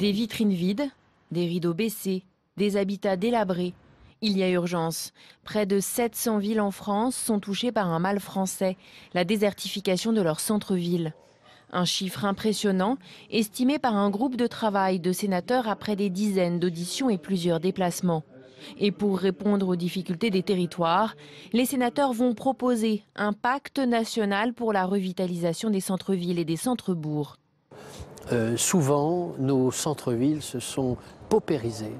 Des vitrines vides, des rideaux baissés, des habitats délabrés. Il y a urgence. Près de 700 villes en France sont touchées par un mal français, la désertification de leur centre-ville. Un chiffre impressionnant, estimé par un groupe de travail de sénateurs après des dizaines d'auditions et plusieurs déplacements. Et pour répondre aux difficultés des territoires, les sénateurs vont proposer un pacte national pour la revitalisation des centres-villes et des centres-bourgs. Souvent, nos centres-villes se sont paupérisés.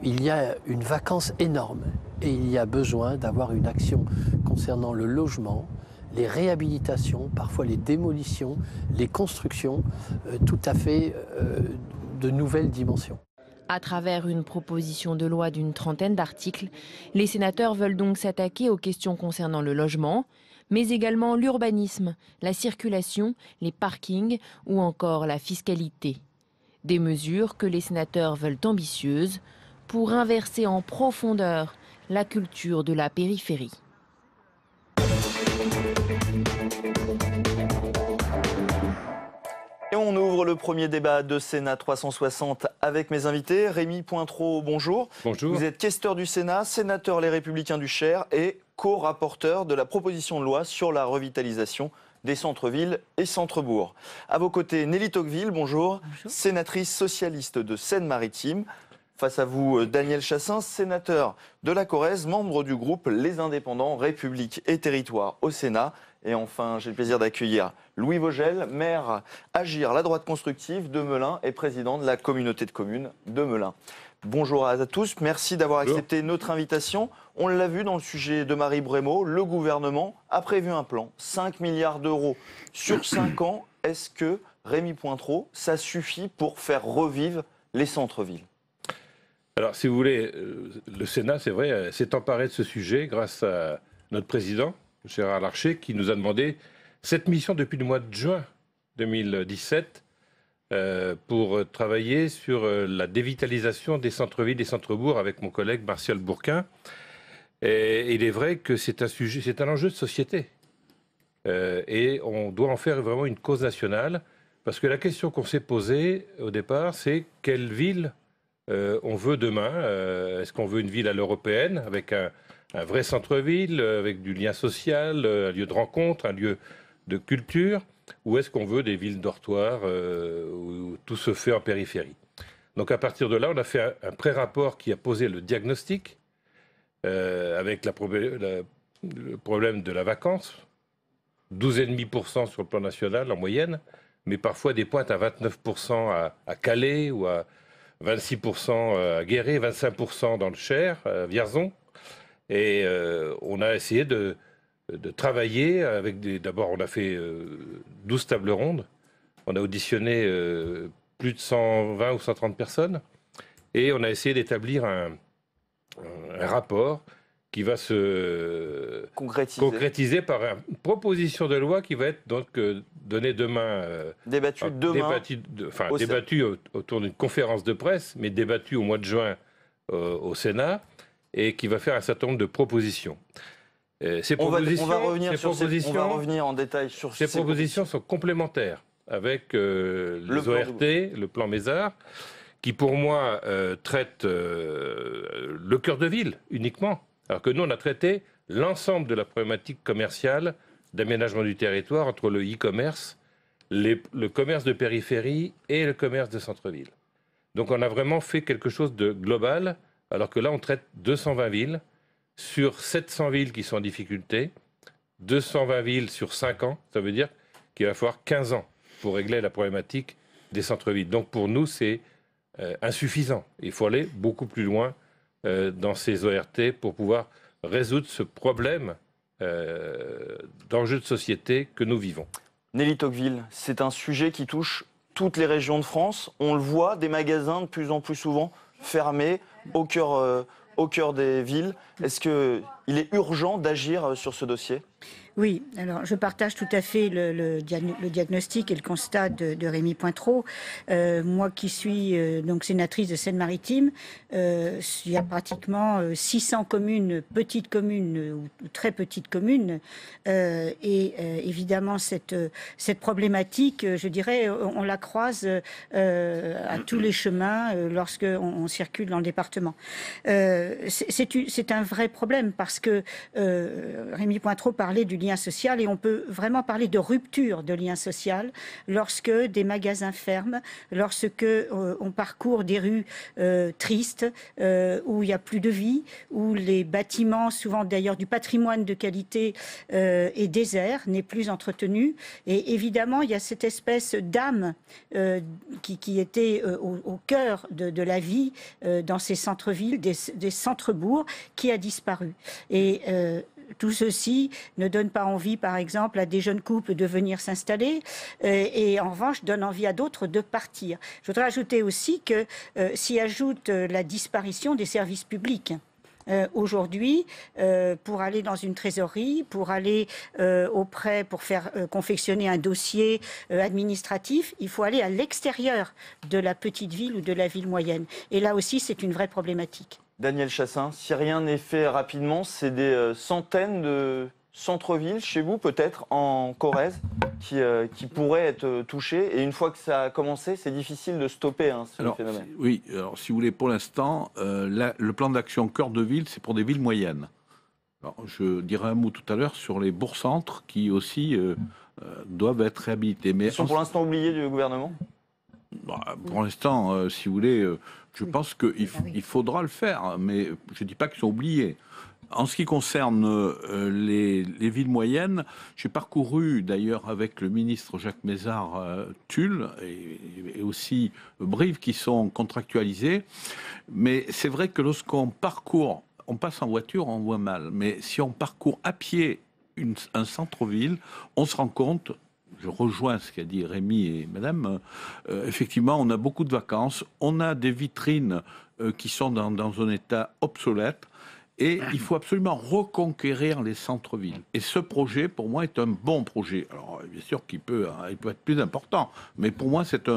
Il y a une vacance énorme et il y a besoin d'avoir une action concernant le logement, les réhabilitations, parfois les démolitions, les constructions, tout à fait de nouvelles dimensions. À travers une proposition de loi d'une trentaine d'articles, les sénateurs veulent donc s'attaquer aux questions concernant le logement, mais également l'urbanisme, la circulation, les parkings ou encore la fiscalité. Des mesures que les sénateurs veulent ambitieuses pour inverser en profondeur la culture de la périphérie. Et on ouvre le premier débat de Sénat 360 avec mes invités. Rémy Pointreau, bonjour. Bonjour. Vous êtes questeur du Sénat, sénateur Les Républicains du Cher et co-rapporteur de la proposition de loi sur la revitalisation des centres-villes et centres-bourgs. À vos côtés, Nelly Tocqueville, bonjour. Bonjour. Sénatrice socialiste de Seine-Maritime. Face à vous, Daniel Chassaing, sénateur de la Corrèze, membre du groupe Les Indépendants, République et Territoire au Sénat. Et enfin, j'ai le plaisir d'accueillir Louis Vogel, maire Agir la droite constructive de Melun et président de la communauté de communes de Melun. Bonjour à tous, merci d'avoir accepté notre invitation. On l'a vu dans le sujet de Marie Brémaud, le gouvernement a prévu un plan, 5 milliards d'euros sur 5 ans. Est-ce que, Rémy Pointreau, ça suffit pour faire revivre les centres-villes ? Alors, si vous voulez, le Sénat, c'est vrai, s'est emparé de ce sujet grâce à notre président, Gérard Larcher, qui nous a demandé cette mission depuis le mois de juin 2017 pour travailler sur la dévitalisation des centres-villes et centres-bourgs avec mon collègue Martial Bourquin. Et il est vrai que c'est un sujet, c'est un enjeu de société. Et on doit en faire vraiment une cause nationale, parce que la question qu'on s'est posée au départ, c'est quelle ville on veut demain. Est-ce qu'on veut une ville à l'européenne, avec un vrai centre-ville, avec du lien social, un lieu de rencontre, un lieu de culture, ou est-ce qu'on veut des villes dortoirs où tout se fait en périphérie? Donc à partir de là, on a fait un pré-rapport qui a posé le diagnostic avec le problème de la vacance, 12,5% sur le plan national en moyenne, mais parfois des pointes à 29% à Calais ou à 26% à Guéret, 25% dans le Cher, à Vierzon. Et on a essayé de travailler avec d'abord, on a fait 12 tables rondes. On a auditionné plus de 120 ou 130 personnes. Et on a essayé d'établir un rapport qui va se concrétiser par une proposition de loi qui va être donc donnée demain. Débattue demain. Débattue autour d'une conférence de presse, mais débattue au mois de juin au Sénat, et qui va faire un certain nombre de propositions. On va revenir en détail sur ces propositions. Sont complémentaires avec les ORT, le plan Mézard, qui pour moi traite le cœur de ville uniquement, alors que nous on a traité l'ensemble de la problématique commerciale d'aménagement du territoire entre le e-commerce, le commerce de périphérie et le commerce de centre-ville. Donc on a vraiment fait quelque chose de global, alors que là on traite 220 villes sur 700 villes qui sont en difficulté, 220 villes sur 5 ans, ça veut dire qu'il va falloir 15 ans pour régler la problématique des centres-villes. Donc pour nous, c'est insuffisant. Il faut aller beaucoup plus loin dans ces ORT pour pouvoir résoudre ce problème d'enjeux de société que nous vivons. Nelly Tocqueville, c'est un sujet qui touche toutes les régions de France. On le voit, des magasins de plus en plus souvent fermés au cœur des villes. Est-ce qu'il Il est urgent d'agir sur ce dossier ? Oui, alors je partage tout à fait le diagnostic et le constat de Rémy Pointreau. Moi qui suis donc sénatrice de Seine-Maritime, il y a pratiquement 600 communes, petites communes ou très petites communes. Évidemment, cette problématique, je dirais, on la croise à tous les chemins lorsque on circule dans le département. C'est un vrai problème parce que Rémy Pointreau parlait du lien social et on peut vraiment parler de rupture de lien social lorsque des magasins ferment, lorsque on parcourt des rues tristes où il n'y a plus de vie, où les bâtiments, souvent d'ailleurs du patrimoine de qualité, est désert, n'est plus entretenu. Et évidemment, il y a cette espèce d'âme qui était au cœur de la vie dans ces centres-villes, des centres-bourgs, qui a disparu. Et tout ceci ne donne pas envie, par exemple, à des jeunes couples de venir s'installer et en revanche donne envie à d'autres de partir. Je voudrais ajouter aussi que s'y ajoute la disparition des services publics. Aujourd'hui, pour aller dans une trésorerie, pour aller pour faire confectionner un dossier administratif, il faut aller à l'extérieur de la petite ville ou de la ville moyenne. Et là aussi, c'est une vraie problématique. Daniel Chassaing, si rien n'est fait rapidement, c'est des centaines de centres-villes chez vous, peut-être en Corrèze, qui pourraient être touchés. Et une fois que ça a commencé, c'est difficile de stopper ce phénomène. Oui, alors si vous voulez, pour l'instant, le plan d'action cœur de ville, c'est pour des villes moyennes. Alors, je dirai un mot tout à l'heure sur les bourgs-centres qui aussi doivent être réhabilités. Mais ils sont pour l'instant oubliés du gouvernement ? Pour l'instant, si vous voulez, je pense qu'il faudra le faire, mais je ne dis pas qu'ils sont oubliés. En ce qui concerne les villes moyennes, j'ai parcouru d'ailleurs avec le ministre Jacques Mézard Tulle et aussi Brive qui sont contractualisés. Mais c'est vrai que lorsqu'on parcourt, on passe en voiture, on voit mal. Mais si on parcourt à pied un centre-ville, on se rend compte. Je rejoins ce qu'a dit Rémy et Madame. Effectivement, on a beaucoup de vacances. On a des vitrines qui sont dans un état obsolète. Et il faut absolument reconquérir les centres-villes. Et ce projet, pour moi, est un bon projet. Alors, bien sûr qu'il peut être plus important. Mais pour moi, c'est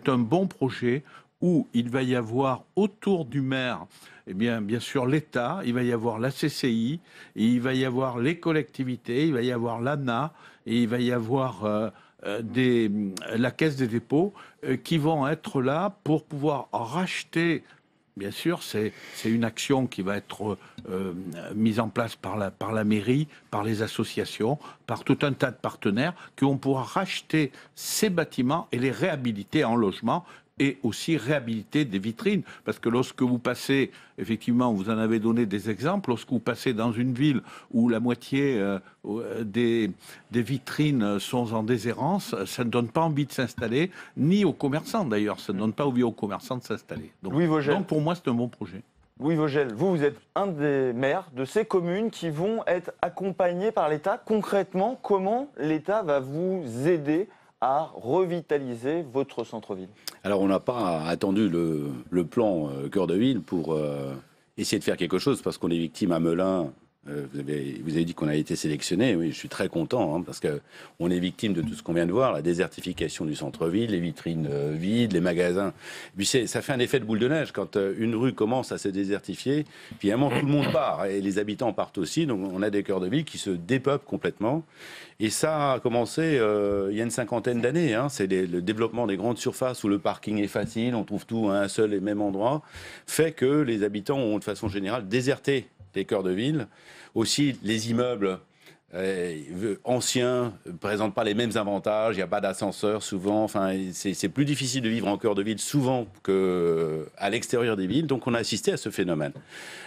un bon projet où il va y avoir autour du maire, eh bien sûr l'État, il va y avoir la CCI, et il va y avoir les collectivités, il va y avoir l'ANA, et il va y avoir la Caisse des dépôts qui vont être là pour pouvoir racheter. Bien sûr, c'est une action qui va être mise en place par la mairie, par les associations, par tout un tas de partenaires qui vont pouvoir racheter ces bâtiments et les réhabiliter en logement et aussi réhabiliter des vitrines. Parce que lorsque vous passez, effectivement, vous en avez donné des exemples, lorsque vous passez dans une ville où la moitié des vitrines sont en déshérence, ça ne donne pas envie de s'installer, ni aux commerçants d'ailleurs, ça ne donne pas envie aux commerçants de s'installer. Donc pour moi, c'est un bon projet. Louis Vogel, vous êtes un des maires de ces communes qui vont être accompagnées par l'État. Concrètement, comment l'État va vous aider à revitaliser votre centre-ville? Alors, on n'a pas attendu le plan cœur de ville pour essayer de faire quelque chose, parce qu'on est victime à Melun. Vous avez dit qu'on a été sélectionné. Oui, je suis très content, parce qu'on est victime de tout ce qu'on vient de voir, la désertification du centre-ville, les vitrines vides, les magasins. Puis ça fait un effet de boule de neige quand une rue commence à se désertifier. Finalement, tout le monde part et les habitants partent aussi. Donc, on a des cœurs de ville qui se dépeuplent complètement. Et ça a commencé il y a une cinquantaine d'années. C'est le développement des grandes surfaces où le parking est facile, on trouve tout à un seul et même endroit, fait que les habitants ont de façon générale déserté les cœurs de ville. Aussi, les immeubles anciens ne présentent pas les mêmes avantages, il n'y a pas d'ascenseur souvent, enfin, c'est plus difficile de vivre en cœur de ville souvent qu'à l'extérieur des villes, donc on a assisté à ce phénomène.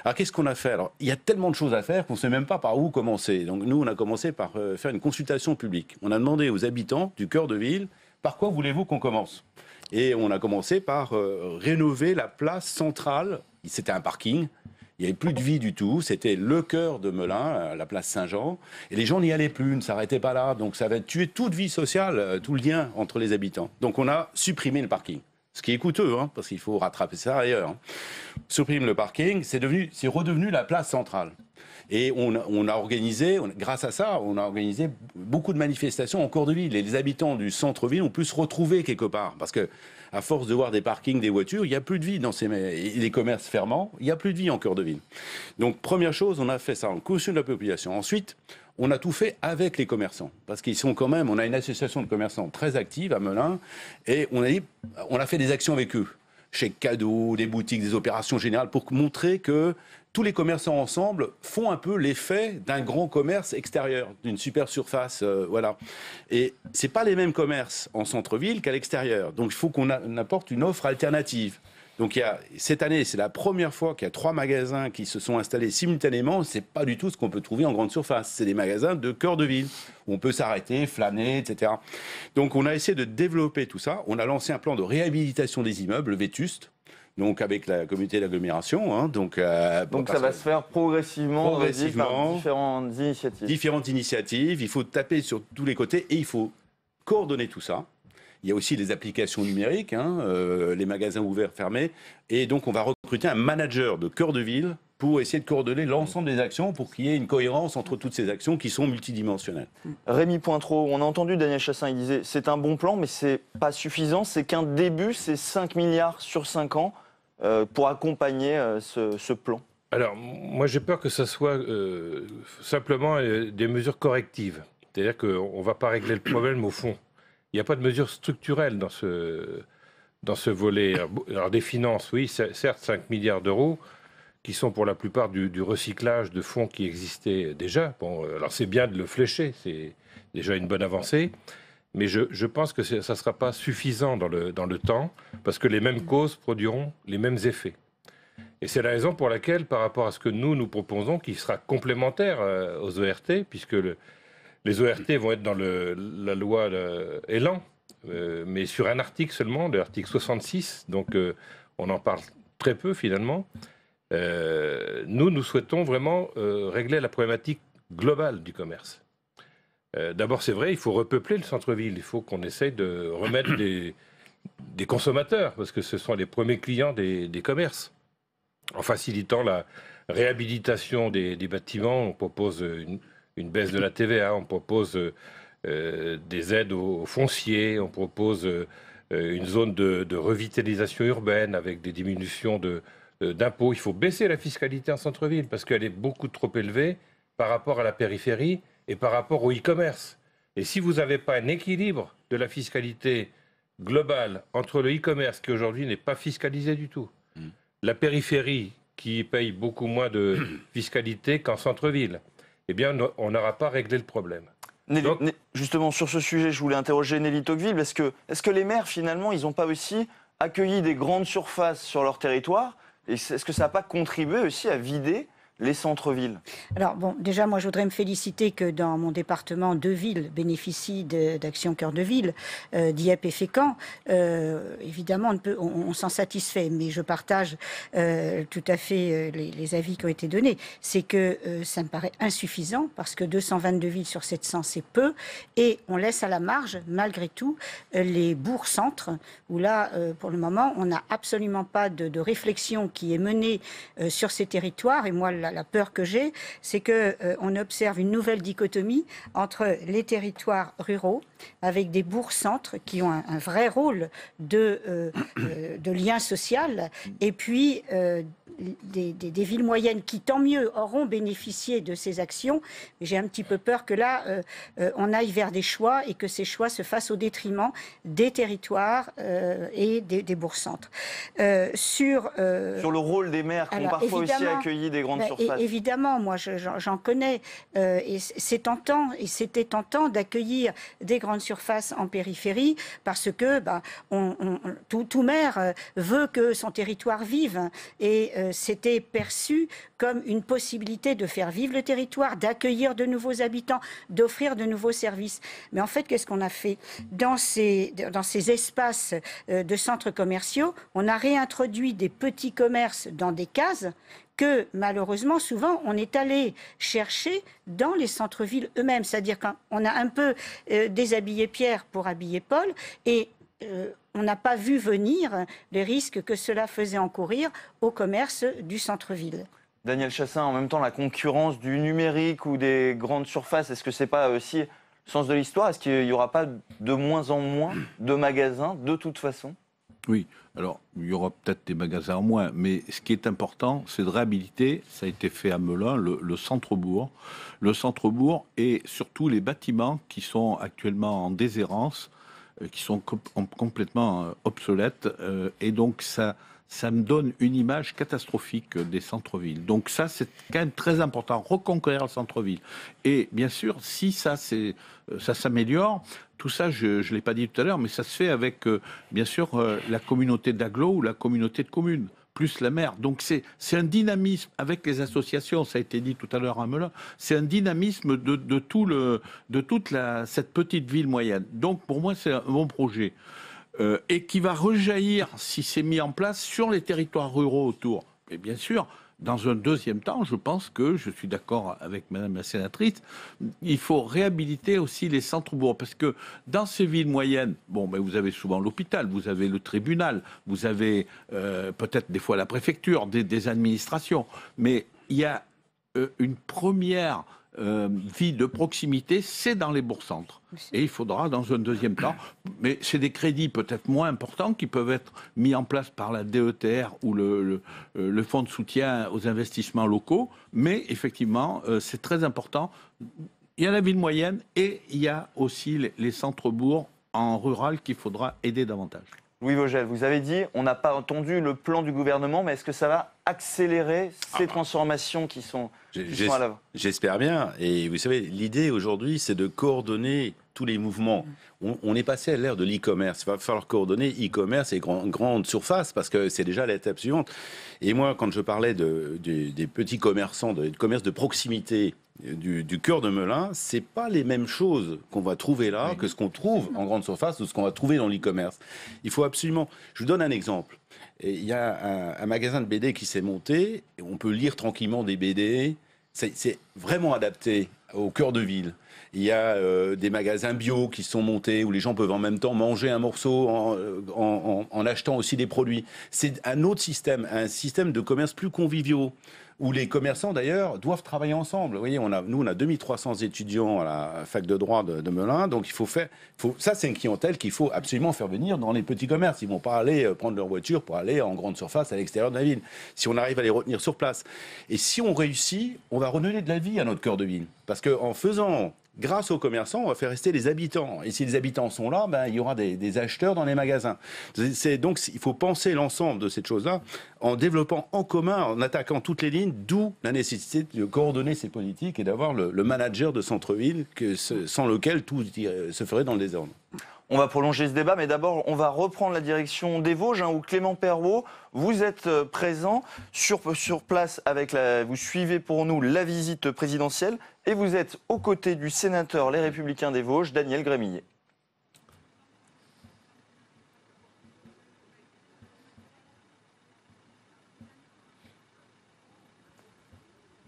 Alors qu'est-ce qu'on a fait? Alors, il y a tellement de choses à faire qu'on ne sait même pas par où commencer. Donc nous, on a commencé par faire une consultation publique. On a demandé aux habitants du cœur de ville, par quoi voulez-vous qu'on commence? Et on a commencé par rénover la place centrale, c'était un parking. Il n'y avait plus de vie du tout, c'était le cœur de Melun, la place Saint-Jean, et les gens n'y allaient plus, ne s'arrêtaient pas là, donc ça va tuer toute vie sociale, tout le lien entre les habitants. Donc on a supprimé le parking. ce qui est coûteux, hein, parce qu'il faut rattraper ça ailleurs. Hein. Supprime le parking, c'est redevenu la place centrale. Et on a organisé, grâce à ça, on a organisé beaucoup de manifestations en cœur de ville. Et les habitants du centre-ville ont pu se retrouver quelque part. Parce que, à force de voir des parkings, des voitures, il n'y a plus de vie dans les commerces fermants. Il n'y a plus de vie en cœur de ville. Donc, première chose, on a fait ça en caution de la population. Ensuite, on a tout fait avec les commerçants. Parce qu'ils sont quand même, on a une association de commerçants très active à Melun. Et on a fait des actions avec eux. Chèques cadeaux, des boutiques, des opérations générales, pour montrer que tous les commerçants ensemble font un peu l'effet d'un grand commerce extérieur, d'une super surface, voilà. Et c'est pas les mêmes commerces en centre-ville qu'à l'extérieur. Donc il faut qu'on apporte une offre alternative. Donc cette année, c'est la première fois qu'il y a 3 magasins qui se sont installés simultanément. C'est pas du tout ce qu'on peut trouver en grande surface. C'est des magasins de cœur de ville où on peut s'arrêter, flâner, etc. Donc on a essayé de développer tout ça. On a lancé un plan de réhabilitation des immeubles vétustes. Donc avec la communauté d'agglomération. Hein, donc ça va se faire progressivement. Par différentes initiatives. Différentes initiatives. Il faut taper sur tous les côtés et il faut coordonner tout ça. Il y a aussi les applications numériques, hein, les magasins ouverts, fermés. Et donc on va recruter un manager de cœur de ville pour essayer de coordonner l'ensemble des actions pour qu'il y ait une cohérence entre toutes ces actions qui sont multidimensionnelles. Rémi Pointreau, on a entendu Daniel Chassaing, il disait c'est un bon plan mais c'est pas suffisant, c'est qu'un début, c'est 5 milliards sur 5 ans pour accompagner ce plan. Alors moi j'ai peur que ce soit simplement des mesures correctives. C'est-à-dire qu'on ne va pas régler le problème au fond. Il n'y a pas de mesures structurelles dans ce volet. Alors des finances, oui, certes 5 milliards d'euros, qui sont pour la plupart du recyclage de fonds qui existaient déjà. Bon, alors c'est bien de le flécher, c'est déjà une bonne avancée, mais je pense que ça ne sera pas suffisant dans le temps, parce que les mêmes causes produiront les mêmes effets. Et c'est la raison pour laquelle, par rapport à ce que nous proposons, qui sera complémentaire aux ORT, puisque les ORT vont être dans la loi Elan, mais sur un article seulement, l'article 66, donc on en parle très peu finalement. Nous souhaitons vraiment régler la problématique globale du commerce. D'abord, c'est vrai, il faut repeupler le centre-ville. Il faut qu'on essaye de remettre des consommateurs, parce que ce sont les premiers clients des commerces. En facilitant la réhabilitation des bâtiments, on propose une baisse de la TVA, on propose des aides aux fonciers, on propose une zone de revitalisation urbaine avec des diminutions d'impôts. Il faut baisser la fiscalité en centre-ville parce qu'elle est beaucoup trop élevée par rapport à la périphérie et par rapport au e-commerce. Et si vous n'avez pas un équilibre de la fiscalité globale entre le e-commerce qui aujourd'hui n'est pas fiscalisé du tout, la périphérie qui paye beaucoup moins de fiscalité qu'en centre-ville, eh bien on n'aura pas réglé le problème. Justement, sur ce sujet, je voulais interroger Nelly Tocqueville. Est-ce que les maires, finalement, ils n'ont pas aussi accueilli des grandes surfaces sur leur territoire? Et est-ce que ça n'a pas contribué aussi à vider les centres-villes? Alors bon, déjà moi je voudrais me féliciter que dans mon département, 2 villes bénéficient d'Action Cœur de Ville, Dieppe et Fécamp. Évidemment, on s'en satisfait, mais je partage tout à fait les avis qui ont été donnés. C'est que ça me paraît insuffisant parce que 222 villes sur 700 c'est peu, et on laisse à la marge malgré tout les bourgs-centres où là, pour le moment, on n'a absolument pas de réflexion qui est menée sur ces territoires. Et moi, la peur que j'ai, c'est qu'on observe une nouvelle dichotomie entre les territoires ruraux, avec des bourgs-centres qui ont un vrai rôle de lien social, et puis des villes moyennes qui, tant mieux, auront bénéficié de ces actions. J'ai un petit peu peur que là, on aille vers des choix et que ces choix se fassent au détriment des territoires et des bourgs-centres. Sur le rôle des maires qui ont parfois aussi accueilli des grandes surfaces. Évidemment, moi j'en connais, et c'est tentant, et c'était tentant d'accueillir des grandes surfaces en périphérie, parce que tout maire veut que son territoire vive, et c'était perçu comme une possibilité de faire vivre le territoire, d'accueillir de nouveaux habitants, d'offrir de nouveaux services. Mais en fait, qu'est-ce qu'on a fait dans ces espaces de centres commerciaux? On a réintroduit des petits commerces dans des cases que, malheureusement, souvent, on est allé chercher dans les centres-villes eux-mêmes. C'est-à-dire qu'on a un peu déshabillé Pierre pour habiller Paul, et on n'a pas vu venir les risques que cela faisait encourir au commerce du centre-ville. Daniel Chassaing, en même temps, la concurrence du numérique ou des grandes surfaces, est-ce que c'est pas aussi le sens de l'histoire? Est-ce qu'il n'y aura pas de moins en moins de magasins de toute façon? Oui, alors il y aura peut-être des magasins en moins, mais ce qui est important, c'est de réhabiliter, ça a été fait à Melun, le centre-bourg. Le centre-bourg et surtout les bâtiments qui sont actuellement en déshérence, qui sont complètement obsolètes, et donc ça me donne une image catastrophique des centres-villes. Donc ça, c'est quand même très important, reconquérir le centre-ville. Et bien sûr, si ça s'améliore, tout ça, je ne l'ai pas dit tout à l'heure, mais ça se fait avec, bien sûr, la communauté d'agglo ou la communauté de communes, plus la maire. Donc c'est un dynamisme avec les associations, ça a été dit tout à l'heure à Melun, c'est un dynamisme de toute cette petite ville moyenne. Donc pour moi, c'est un bon projet. Et qui va rejaillir, si c'est mis en place, sur les territoires ruraux autour. Et bien sûr, dans un deuxième temps, je pense que, je suis d'accord avec Madame la sénatrice, il faut réhabiliter aussi les centres-bourgs. Parce que dans ces villes moyennes, vous avez souvent l'hôpital, vous avez le tribunal, vous avez peut-être des fois la préfecture, des administrations. Mais il y a une première vie de proximité, c'est dans les bourgs-centres. Et il faudra, dans un deuxième temps, mais c'est des crédits peut-être moins importants qui peuvent être mis en place par la DETR ou le fonds de soutien aux investissements locaux, mais effectivement, c'est très important. Il y a la ville moyenne et il y a aussi les centres-bourgs en rural qu'il faudra aider davantage. Louis Vogel, vous avez dit, on n'a pas entendu le plan du gouvernement, mais est-ce que ça va accélérer ces transformations qui sont à l'œuvre? J'espère bien. Et vous savez, l'idée aujourd'hui, c'est de coordonner tous les mouvements. On est passé à l'ère de l'e-commerce. Il va falloir coordonner e-commerce et grandes surfaces parce que c'est déjà l'étape suivante. Et moi, quand je parlais des petits commerçants, des commerces de proximité du cœur de Melun, c'est pas les mêmes choses qu'on va trouver là que ce qu'on trouve en grande surface ou ce qu'on va trouver dans l'e-commerce. Il faut absolument... Je vous donne un exemple. Il y a un magasin de BD qui s'est monté, et on peut lire tranquillement des BD, c'est vraiment adapté au cœur de ville. Il y a des magasins bio qui sont montés, où les gens peuvent en même temps manger un morceau en achetant aussi des produits. C'est un autre système, un système de commerce plus convivial, où les commerçants d'ailleurs doivent travailler ensemble. Vous voyez, nous on a 2300 étudiants à la fac de droit de Melun, donc ça c'est une clientèle qu'il faut absolument faire venir dans les petits commerces. Ils vont pas aller prendre leur voiture pour aller en grande surface à l'extérieur de la ville. Si on arrive à les retenir sur place, et si on réussit, on va redonner de la vie à notre cœur de ville, parce qu'en faisant grâce aux commerçants, on va faire rester les habitants. Et si les habitants sont là, il y aura des acheteurs dans les magasins. Donc, il faut penser l'ensemble de cette chose-là en développant en commun, en attaquant toutes les lignes, d'où la nécessité de coordonner ces politiques et d'avoir le manager de centre-ville sans lequel tout se ferait dans le désordre. On va prolonger ce débat, mais d'abord, on va reprendre la direction des Vosges, où Clément Perrault, vous êtes présent sur place vous suivez pour nous la visite présidentielle et vous êtes aux côtés du sénateur Les Républicains des Vosges, Daniel Grémillet.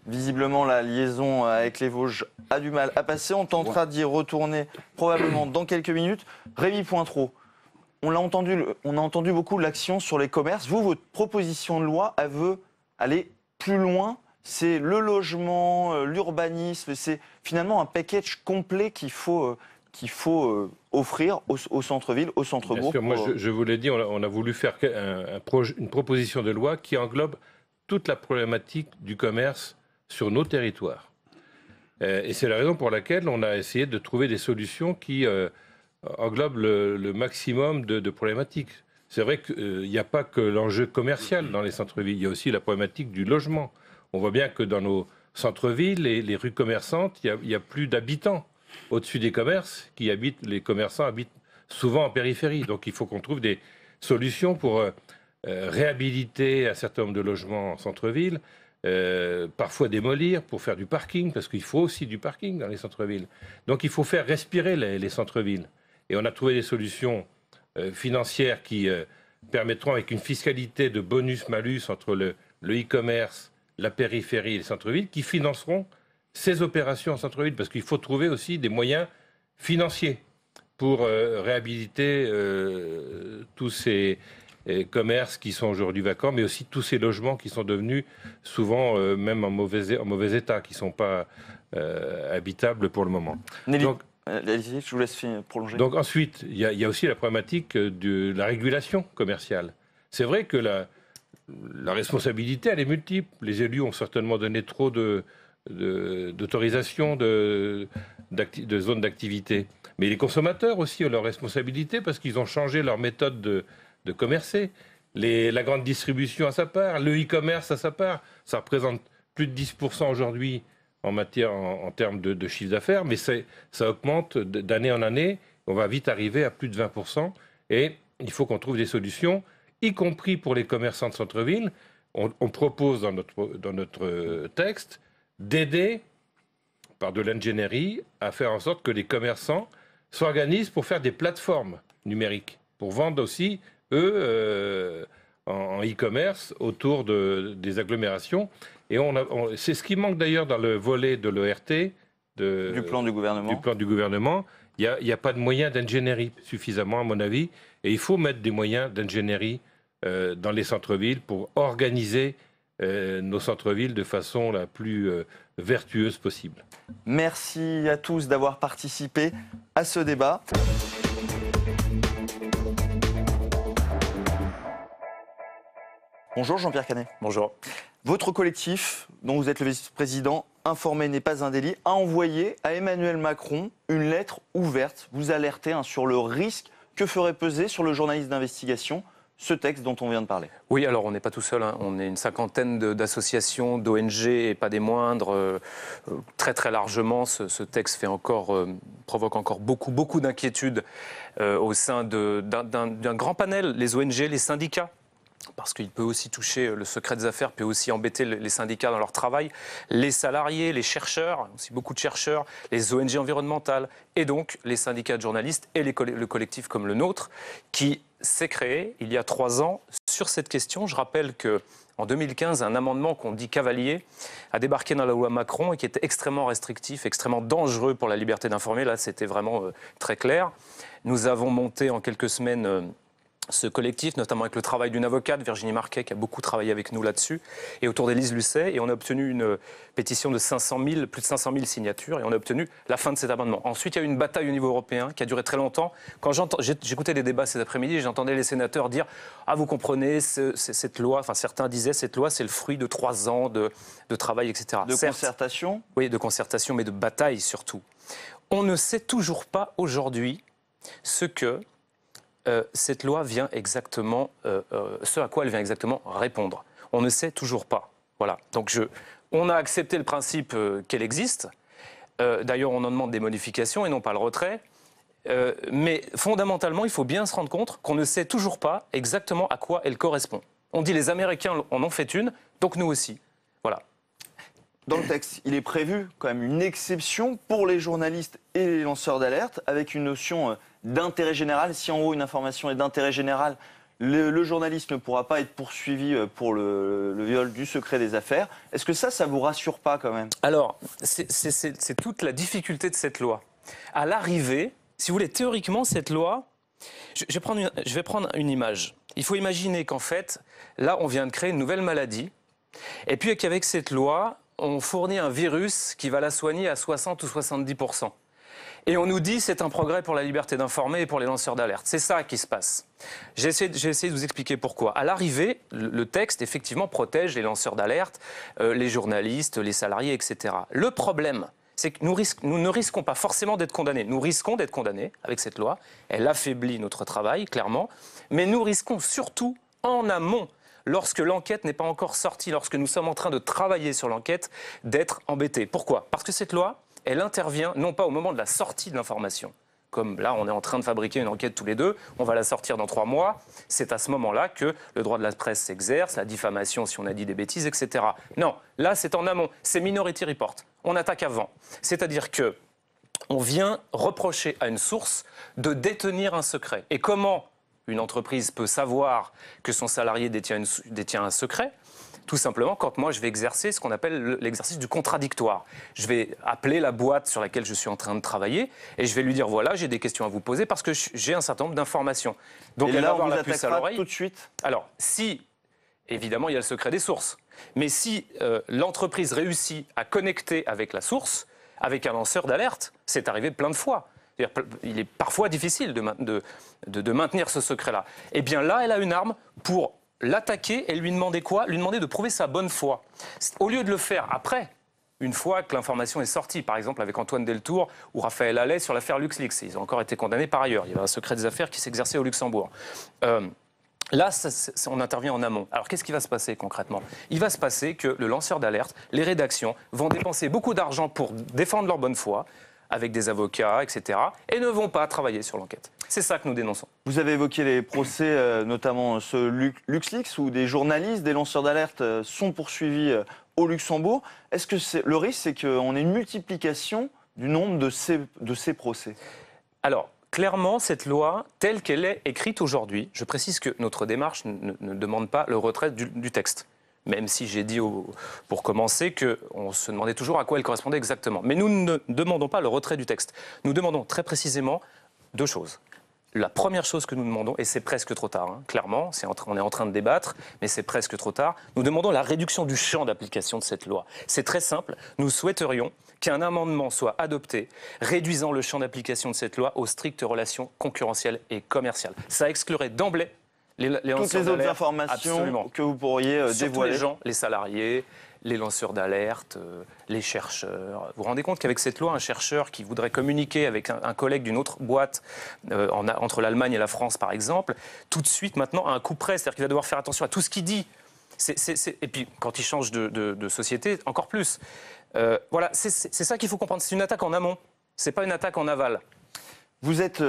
Visiblement, la liaison avec les Vosges a du mal à passer. On tentera d'y retourner probablement dans quelques minutes. Rémi Pointreau, on a entendu beaucoup l'action sur les commerces. Vous, votre proposition de loi, elle veut aller plus loin. C'est le logement, l'urbanisme, c'est finalement un package complet qu'il faut offrir au centre-ville, au centre-bourg. Bien sûr, moi je vous l'ai dit, on a voulu faire une proposition de loi qui englobe toute la problématique du commerce sur nos territoires. Et c'est la raison pour laquelle on a essayé de trouver des solutions qui englobent le maximum de problématiques. C'est vrai qu'il n'y a pas que l'enjeu commercial dans les centres-villes, il y a aussi la problématique du logement. On voit bien que dans nos centres-villes, les rues commerçantes, il y a plus d'habitants au-dessus des commerces les commerçants habitent souvent en périphérie. Donc il faut qu'on trouve des solutions pour réhabiliter un certain nombre de logements en centre-ville, parfois démolir pour faire du parking, parce qu'il faut aussi du parking dans les centres-villes. Donc il faut faire respirer les centres-villes. Et on a trouvé des solutions financières qui permettront, avec une fiscalité de bonus-malus entre le e-commerce, la périphérie et les centres-villes, qui financeront ces opérations en centre-ville, parce qu'il faut trouver aussi des moyens financiers pour réhabiliter tous ces commerces qui sont aujourd'hui vacants, mais aussi tous ces logements qui sont devenus souvent même en mauvais état, qui ne sont pas habitables pour le moment. Nelly, Donc, je vous laisse prolonger. Donc ensuite, il y a aussi la problématique de la régulation commerciale. C'est vrai que la responsabilité, elle est multiple. Les élus ont certainement donné trop d'autorisations de zones d'activité. Mais les consommateurs aussi ont leur responsabilité parce qu'ils ont changé leur méthode de commercer. La grande distribution à sa part, le e-commerce à sa part, ça représente plus de 10% aujourd'hui en termes de chiffre d'affaires, mais ça augmente d'année en année. On va vite arriver à plus de 20%. Et il faut qu'on trouve des solutions, y compris pour les commerçants de centre-ville. On propose dans notre texte d'aider, par de l'ingénierie, à faire en sorte que les commerçants s'organisent pour faire des plateformes numériques, pour vendre aussi, eux, en e-commerce autour des agglomérations. Et c'est ce qui manque d'ailleurs dans le volet de l'ERT, du plan du gouvernement. Il n'y a pas de moyens d'ingénierie suffisamment, à mon avis. Et il faut mettre des moyens d'ingénierie dans les centres-villes pour organiser nos centres-villes de façon la plus vertueuse possible. Merci à tous d'avoir participé à ce débat. Bonjour Jean-Pierre Canet. Bonjour. Votre collectif, dont vous êtes le vice-président, Informer n'est pas un délit, a envoyé à Emmanuel Macron une lettre ouverte. Vous alertez sur le risque que ferait peser sur le journaliste d'investigation ce texte dont on vient de parler. Oui, alors on n'est pas tout seul, hein. On est une cinquantaine d'associations, d'ONG et pas des moindres. Très très largement, ce texte provoque encore beaucoup d'inquiétudes au sein d'un grand panel, les ONG, les syndicats. Parce qu'il peut aussi toucher le secret des affaires, peut aussi embêter les syndicats dans leur travail, les salariés, les chercheurs, aussi beaucoup de chercheurs, les ONG environnementales, et donc les syndicats de journalistes et le collectif comme le nôtre, qui s'est créé il y a 3 ans sur cette question. Je rappelle qu'en 2015, un amendement qu'on dit cavalier a débarqué dans la loi Macron et qui était extrêmement restrictif, extrêmement dangereux pour la liberté d'informer. Là, c'était vraiment très clair. Nous avons monté en quelques semaines ce collectif, notamment avec le travail d'une avocate, Virginie Marquet, qui a beaucoup travaillé avec nous là-dessus, et autour d'Élise Lucet, et on a obtenu une pétition de plus de 500 000 signatures, et on a obtenu la fin de cet amendement. Ensuite, il y a eu une bataille au niveau européen qui a duré très longtemps. Quand j'écoutais les débats cet après-midi, j'entendais les sénateurs dire « Ah, vous comprenez, cette loi, enfin certains disaient, cette loi, c'est le fruit de 3 ans de travail, etc. » De concertation ? Oui, de concertation, mais de bataille surtout. On ne sait toujours pas aujourd'hui ce que cette loi vient exactement, ce à quoi elle vient exactement répondre. On ne sait toujours pas. Voilà. Donc on a accepté le principe qu'elle existe. D'ailleurs, on en demande des modifications et non pas le retrait. Mais fondamentalement, il faut bien se rendre compte qu'on ne sait toujours pas exactement à quoi elle correspond. On dit les Américains en ont fait une, donc nous aussi. Voilà. Dans le texte, il est prévu quand même une exception pour les journalistes et les lanceurs d'alerte avec une notion d'intérêt général. Si en haut une information est d'intérêt général, le journaliste ne pourra pas être poursuivi pour le viol du secret des affaires. Est-ce que ça vous rassure pas quand même? Alors, c'est toute la difficulté de cette loi. À l'arrivée, si vous voulez, théoriquement, cette loi, je vais prendre une image. Il faut imaginer qu'en fait, là, on vient de créer une nouvelle maladie, et puis qu'avec cette loi, on fournit un virus qui va la soigner à 60 ou 70%. Et on nous dit c'est un progrès pour la liberté d'informer et pour les lanceurs d'alerte. C'est ça qui se passe. J'ai essayé de vous expliquer pourquoi. À l'arrivée, le texte, effectivement, protège les lanceurs d'alerte, les journalistes, les salariés, etc. Le problème, c'est que nous ne risquons pas forcément d'être condamnés. Nous risquons d'être condamnés avec cette loi. Elle affaiblit notre travail, clairement. Mais nous risquons surtout, en amont, lorsque l'enquête n'est pas encore sortie, lorsque nous sommes en train de travailler sur l'enquête, d'être embêtés. Pourquoi? Parce que cette loi, elle intervient non pas au moment de la sortie de l'information. Comme là, on est en train de fabriquer une enquête tous les deux, on va la sortir dans 3 mois. C'est à ce moment-là que le droit de la presse s'exerce, la diffamation si on a dit des bêtises, etc. Non, là, c'est en amont. C'est Minority Report. On attaque avant. C'est-à-dire que on vient reprocher à une source de détenir un secret. Et comment une entreprise peut savoir que son salarié détient un secret? Tout simplement quand moi je vais exercer ce qu'on appelle l'exercice du contradictoire. Je vais appeler la boîte sur laquelle je suis en train de travailler et je vais lui dire voilà, j'ai des questions à vous poser parce que j'ai un certain nombre d'informations. Donc et elle là, va avoir on vous la puce à attaquera l'oreille. tout de suite. Alors, si, évidemment, il y a le secret des sources, mais si l'entreprise réussit à connecter avec la source, avec un lanceur d'alerte, c'est arrivé plein de fois. Il est parfois difficile de maintenir ce secret-là. Eh bien là, elle a une arme pour l'attaquer et lui demander quoi? Lui demander de prouver sa bonne foi. Au lieu de le faire après, une fois que l'information est sortie, par exemple avec Antoine Deltour ou Raphaël Allais sur l'affaire LuxLeaks. Ils ont encore été condamnés par ailleurs. Il y avait un secret des affaires qui s'exerçait au Luxembourg. Là, on intervient en amont. Alors, qu'est-ce qui va se passer concrètement? Il va se passer que le lanceur d'alerte, les rédactions vont dépenser beaucoup d'argent pour défendre leur bonne foi, avec des avocats, etc., et ne vont pas travailler sur l'enquête. C'est ça que nous dénonçons. Vous avez évoqué les procès, notamment ce LuxLeaks, où des journalistes, des lanceurs d'alerte sont poursuivis au Luxembourg. Est-ce que le risque, c'est qu'on ait une multiplication du nombre de ces procès? Alors, clairement, cette loi, telle qu'elle est écrite aujourd'hui, je précise que notre démarche ne demande pas le retrait du texte. Même si j'ai dit pour commencer qu'on se demandait toujours à quoi elle correspondait exactement. Mais nous ne demandons pas le retrait du texte. Nous demandons très précisément deux choses. La première chose que nous demandons, et c'est presque trop tard, hein, clairement, on est en train de débattre, mais c'est presque trop tard, nous demandons la réduction du champ d'application de cette loi. C'est très simple, nous souhaiterions qu'un amendement soit adopté réduisant le champ d'application de cette loi aux strictes relations concurrentielles et commerciales. Ça exclurait d'emblée toutes les autres informations absolument. Que vous pourriez Surtout dévoiler. les gens, les salariés, les lanceurs d'alerte, les chercheurs. Vous vous rendez compte qu'avec cette loi, un chercheur qui voudrait communiquer avec un collègue d'une autre boîte, entre l'Allemagne et la France par exemple, tout de suite maintenant a un coup près, c'est-à-dire qu'il va devoir faire attention à tout ce qu'il dit. Et puis quand il change de société, encore plus. Voilà, c'est ça qu'il faut comprendre. C'est une attaque en amont, c'est pas une attaque en aval. Vous êtes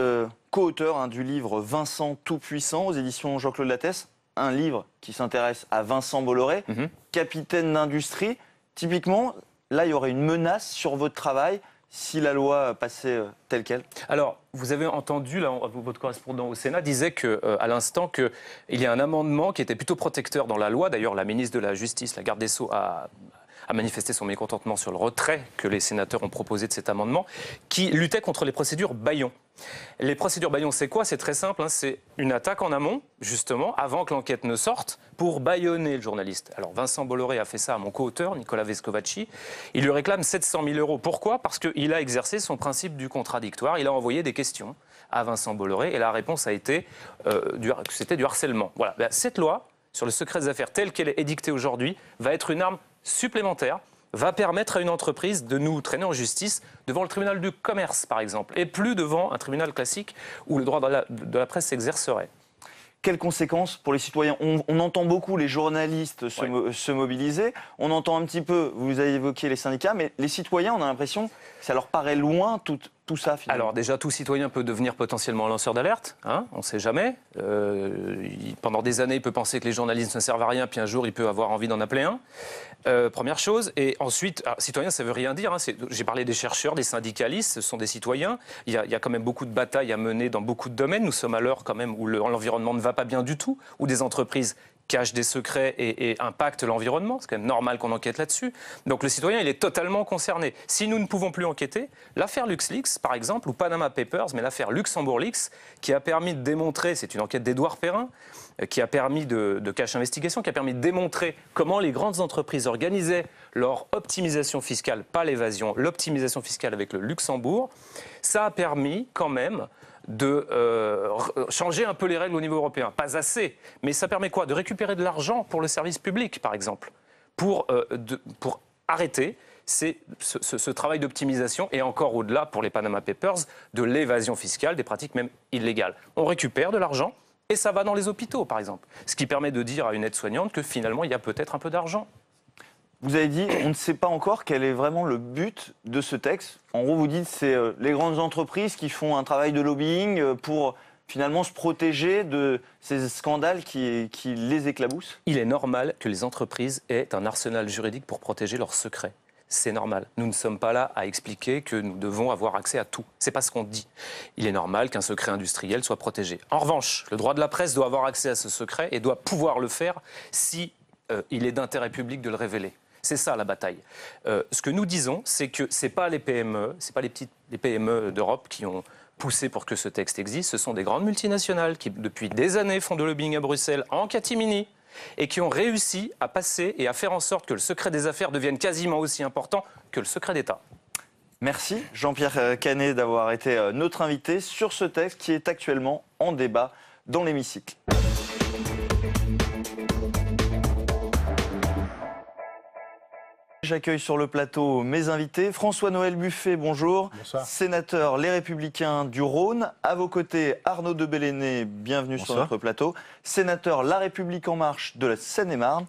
co-auteur du livre Vincent Tout-Puissant aux éditions Jean-Claude Lattès, un livre qui s'intéresse à Vincent Bolloré, capitaine d'industrie. Typiquement, là, il y aurait une menace sur votre travail si la loi passait telle qu'elle. Alors, vous avez entendu, là, votre correspondant au Sénat disait à l'instant qu'il y a un amendement qui était plutôt protecteur dans la loi. D'ailleurs, la ministre de la Justice, la garde des Sceaux, a manifesté son mécontentement sur le retrait que les sénateurs ont proposé de cet amendement, qui luttait contre les procédures bâillons. Les procédures bâillons, c'est quoi? C'est très simple, hein, c'est une attaque en amont, justement, avant que l'enquête ne sorte, pour bâillonner le journaliste. Alors Vincent Bolloré a fait ça à mon co-auteur, Nicolas Vescovacci. Il lui réclame 700 000 € Pourquoi? Parce qu'il a exercé son principe du contradictoire. Il a envoyé des questions à Vincent Bolloré et la réponse a été c'était du harcèlement. Voilà. Cette loi sur le secret des affaires, telle qu'elle est édictée aujourd'hui, va être une arme supplémentaire, va permettre à une entreprise de nous traîner en justice devant le tribunal du commerce, par exemple, et plus devant un tribunal classique où le droit de la presse s'exercerait. Quelles conséquences pour les citoyens? On entend beaucoup les journalistes se mobiliser, on entend un petit peu, vous avez évoqué les syndicats, mais les citoyens, on a l'impression que ça leur paraît loin tout ça, finalement. Alors déjà, tout citoyen peut devenir potentiellement un lanceur d'alerte, hein, on ne sait jamais. Pendant des années, il peut penser que les journalistes ne servent à rien, puis un jour, il peut avoir envie d'en appeler un. Première chose. Et ensuite, citoyen, ça ne veut rien dire. Hein, j'ai parlé des chercheurs, des syndicalistes, ce sont des citoyens. Il y a quand même beaucoup de batailles à mener dans beaucoup de domaines. Nous sommes à l'heure quand même où l'environnement ne va pas bien du tout, où des entreprises cachent des secrets et impactent l'environnement. C'est quand même normal qu'on enquête là-dessus. Donc le citoyen, il est totalement concerné. Si nous ne pouvons plus enquêter, l'affaire LuxLeaks, par exemple, ou Panama Papers, mais l'affaire LuxembourgLeaks, qui a permis de démontrer, c'est une enquête d'Édouard Perrin, qui a permis de Cache Investigation, qui a permis de démontrer comment les grandes entreprises organisaient leur optimisation fiscale, pas l'évasion, l'optimisation fiscale avec le Luxembourg, ça a permis quand même de changer un peu les règles au niveau européen. Pas assez, mais ça permet quoi? De récupérer de l'argent pour le service public, par exemple, pour arrêter ce travail d'optimisation et encore au-delà, pour les Panama Papers, de l'évasion fiscale, des pratiques même illégales. On récupère de l'argent et ça va dans les hôpitaux, par exemple. Ce qui permet de dire à une aide-soignante que finalement, il y a peut-être un peu d'argent. Vous avez dit, on ne sait pas encore quel est vraiment le but de ce texte. En gros, vous dites, c'est les grandes entreprises qui font un travail de lobbying pour finalement se protéger de ces scandales qui les éclaboussent. Il est normal que les entreprises aient un arsenal juridique pour protéger leurs secrets. C'est normal. Nous ne sommes pas là à expliquer que nous devons avoir accès à tout. C'est pas ce qu'on dit. Il est normal qu'un secret industriel soit protégé. En revanche, le droit de la presse doit avoir accès à ce secret et doit pouvoir le faire si il est d'intérêt public de le révéler. C'est ça la bataille. Ce que nous disons, c'est que ce n'est pas les PME, ce n'est pas les PME d'Europe qui ont poussé pour que ce texte existe, ce sont des grandes multinationales qui, depuis des années, font de lobbying à Bruxelles en catimini et qui ont réussi à passer et à faire en sorte que le secret des affaires devienne quasiment aussi important que le secret d'État. Merci Jean-Pierre Canet d'avoir été notre invité sur ce texte qui est actuellement en débat dans l'hémicycle. J'accueille sur le plateau mes invités. François-Noël Buffet, bonjour. Bonsoir. Sénateur Les Républicains du Rhône. À vos côtés, Arnaud de Belenet, bienvenue Bonsoir. sur notre plateau. Sénateur La République En Marche de la Seine-et-Marne.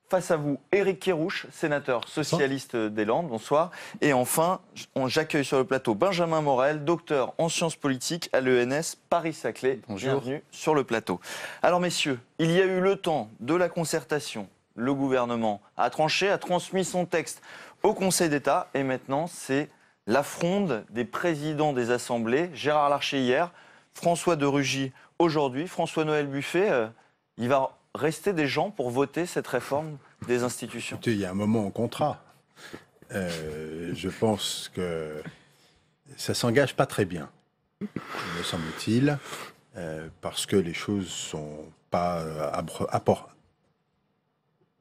Face à vous, Éric Kerrouche, sénateur socialiste des Landes. Bonsoir. Et enfin, j'accueille sur le plateau Benjamin Morel, docteur en sciences politiques à l'ENS Paris-Saclay. Bienvenue sur le plateau. Alors messieurs, il y a eu le temps de la concertation. Le gouvernement a tranché, a transmis son texte au Conseil d'État. Et maintenant, c'est la fronde des présidents des assemblées. Gérard Larcher hier, François de Rugy aujourd'hui. François-Noël Buffet, il va rester des gens pour voter cette réforme des institutions? Écoutez, il y a un moment au contrat. Je pense que ça s'engage pas très bien, me semble-t-il, parce que les choses sont pas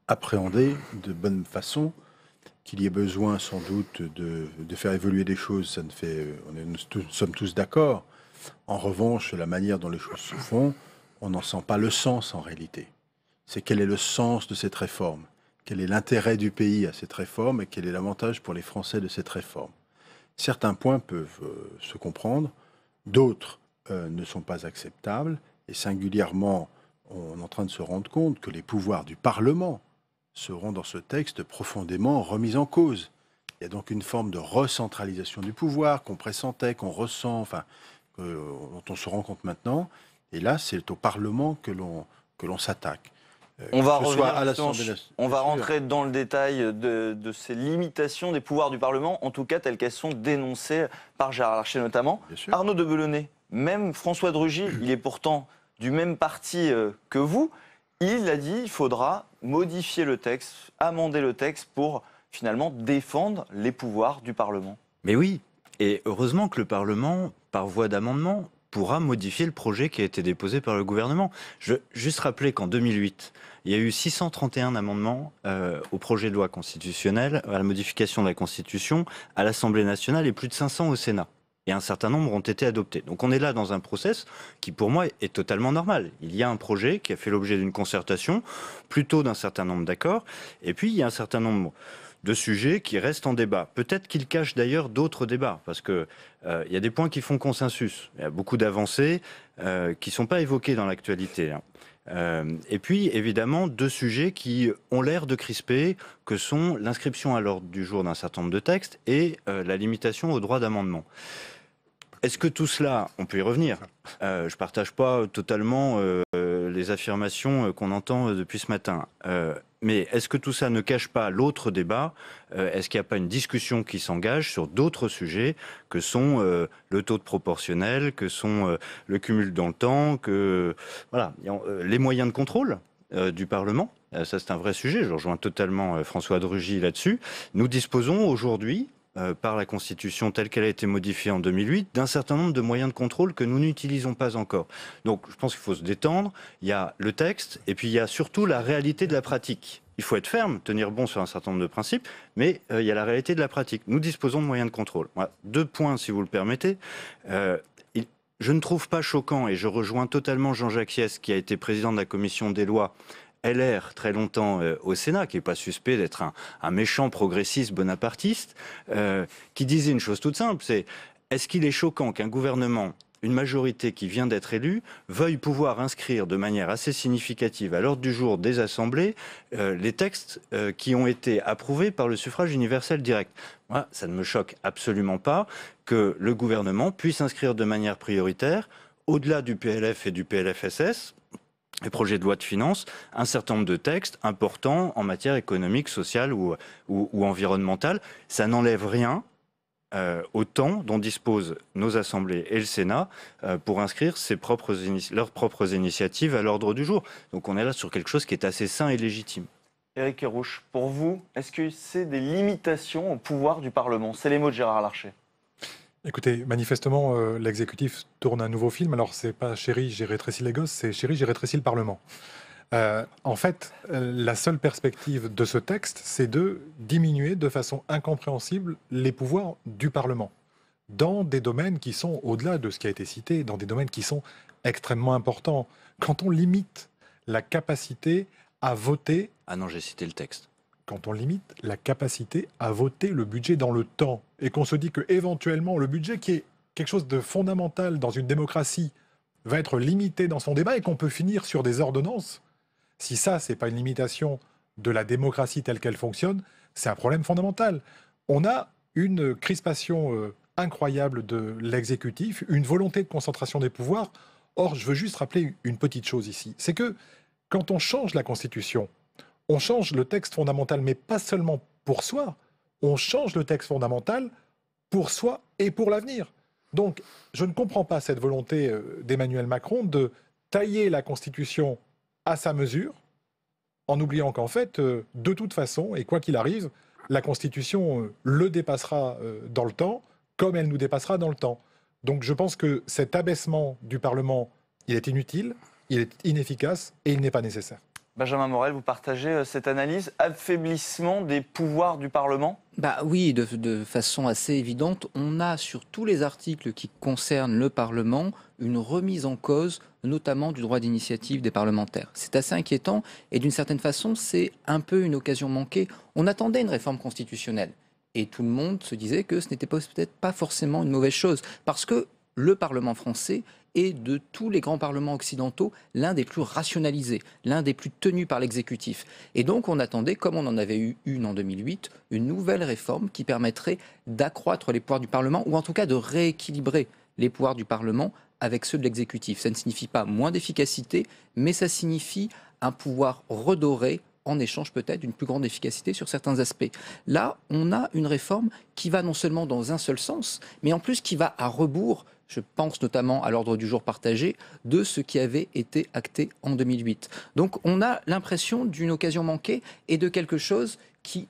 appréhendées de bonne façon, qu'il y ait besoin sans doute de faire évoluer des choses, ça ne fait, nous sommes tous d'accord. En revanche, la manière dont les choses se font, on n'en sent pas le sens en réalité. C'est quel est le sens de cette réforme, quel est l'intérêt du pays à cette réforme et quel est l'avantage pour les Français de cette réforme. Certains points peuvent se comprendre, d'autres ne sont pas acceptables et singulièrement, on est en train de se rendre compte que les pouvoirs du Parlement seront dans ce texte profondément remis en cause. Il y a donc une forme de recentralisation du pouvoir qu'on pressentait, qu'on ressent, enfin, dont on se rend compte maintenant. Et là, c'est au Parlement que l'on s'attaque. On va rentrer dans le détail de ces limitations des pouvoirs du Parlement, en tout cas telles qu'elles sont dénoncées par Gérard Larcher notamment. Arnaud de Belenet, même François de Rugy, il est pourtant du même parti que vous. Il a dit qu'il faudra modifier le texte, amender le texte pour finalement défendre les pouvoirs du Parlement. Mais oui, et heureusement que le Parlement, par voie d'amendement, pourra modifier le projet qui a été déposé par le gouvernement. Je veux juste rappeler qu'en 2008, il y a eu 631 amendements au projet de loi constitutionnelle, à la modification de la Constitution, à l'Assemblée nationale et plus de 500 au Sénat. Et un certain nombre ont été adoptés. Donc on est là dans un process qui, pour moi, est totalement normal. Il y a un projet qui a fait l'objet d'une concertation, plutôt d'un certain nombre d'accords, et puis il y a un certain nombre de sujets qui restent en débat. Peut-être qu'ils cachent d'ailleurs d'autres débats, parce qu'il y a des points qui font consensus. Il y a beaucoup d'avancées qui ne sont pas évoquées dans l'actualité. Et puis, évidemment, deux sujets qui ont l'air de crisper, que sont l'inscription à l'ordre du jour d'un certain nombre de textes et la limitation au droit d'amendement. Est-ce que tout cela, on peut y revenir, je ne partage pas totalement les affirmations qu'on entend depuis ce matin. Mais est-ce que tout ça ne cache pas l'autre débat? Est-ce qu'il n'y a pas une discussion qui s'engage sur d'autres sujets que sont le taux de proportionnel, que sont le cumul dans le temps, que voilà, les moyens de contrôle du Parlement? Ça, c'est un vrai sujet. Je rejoins totalement François de Rugy là-dessus. Nous disposons aujourd'hui, par la Constitution telle qu'elle a été modifiée en 2008, d'un certain nombre de moyens de contrôle que nous n'utilisons pas encore. Donc je pense qu'il faut se détendre. Il y a le texte et puis il y a surtout la réalité de la pratique. Il faut être ferme, tenir bon sur un certain nombre de principes, mais il y a la réalité de la pratique. Nous disposons de moyens de contrôle. Voilà. Deux points, si vous le permettez. Je ne trouve pas choquant, et je rejoins totalement Jean-Jacques Hyest, qui a été président de la commission des lois LR très longtemps au Sénat, qui n'est pas suspect d'être un méchant progressiste bonapartiste, qui disait une chose toute simple, c'est est-ce qu'il est choquant qu'un gouvernement, une majorité qui vient d'être élue, veuille pouvoir inscrire de manière assez significative à l'ordre du jour des assemblées les textes qui ont été approuvés par le suffrage universel direct. Moi, ça ne me choque absolument pas que le gouvernement puisse inscrire de manière prioritaire, au-delà du PLF et du PLFSS, les projets de loi de finances, un certain nombre de textes importants en matière économique, sociale ou environnementale. Ça n'enlève rien au temps dont disposent nos assemblées et le Sénat pour inscrire leurs propres initiatives à l'ordre du jour. Donc on est là sur quelque chose qui est assez sain et légitime. Éric Kerrouche, pour vous, est-ce que c'est des limitations au pouvoir du Parlement? C'est les mots de Gérard Larcher. Écoutez, manifestement, l'exécutif tourne un nouveau film. Alors, c'est pas Chérie, j'ai rétréci les gosses, c'est Chérie, j'ai rétréci le Parlement. En fait, la seule perspective de ce texte, c'est de diminuer de façon incompréhensible les pouvoirs du Parlement dans des domaines qui sont, au-delà de ce qui a été cité, dans des domaines qui sont extrêmement importants. Quand on limite la capacité à voter... Ah non, j'ai cité le texte. Quand on limite la capacité à voter le budget dans le temps et qu'on se dit que éventuellement le budget, qui est quelque chose de fondamental dans une démocratie, va être limité dans son débat et qu'on peut finir sur des ordonnances, si ça, c'est pas une limitation de la démocratie telle qu'elle fonctionne, c'est un problème fondamental. On a une crispation incroyable de l'exécutif, une volonté de concentration des pouvoirs. Or, je veux juste rappeler une petite chose ici, c'est que quand on change la Constitution, on change le texte fondamental, mais pas seulement pour soi, on change le texte fondamental pour soi et pour l'avenir. Donc, je ne comprends pas cette volonté d'Emmanuel Macron de tailler la Constitution à sa mesure, en oubliant qu'en fait, de toute façon, et quoi qu'il arrive, la Constitution le dépassera dans le temps, comme elle nous dépassera dans le temps. Donc je pense que cet abaissement du Parlement, il est inutile, il est inefficace et il n'est pas nécessaire. Benjamin Morel, vous partagez cette analyse? Affaiblissement des pouvoirs du Parlement? Oui, de façon assez évidente. On a sur tous les articles qui concernent le Parlement une remise en cause, notamment du droit d'initiative des parlementaires. C'est assez inquiétant et d'une certaine façon, c'est un peu une occasion manquée. On attendait une réforme constitutionnelle et tout le monde se disait que ce n'était peut-être pas forcément une mauvaise chose parce que le Parlement français est, de tous les grands parlements occidentaux, l'un des plus rationalisés, l'un des plus tenus par l'exécutif. Et donc on attendait, comme on en avait eu une en 2008, une nouvelle réforme qui permettrait d'accroître les pouvoirs du Parlement, ou en tout cas de rééquilibrer les pouvoirs du Parlement avec ceux de l'exécutif. Ça ne signifie pas moins d'efficacité, mais ça signifie un pouvoir redoré, en échange peut-être d'une plus grande efficacité sur certains aspects. Là, on a une réforme qui va non seulement dans un seul sens, mais en plus qui va à rebours, je pense notamment à l'ordre du jour partagé, de ce qui avait été acté en 2008. Donc on a l'impression d'une occasion manquée et de quelque chose qui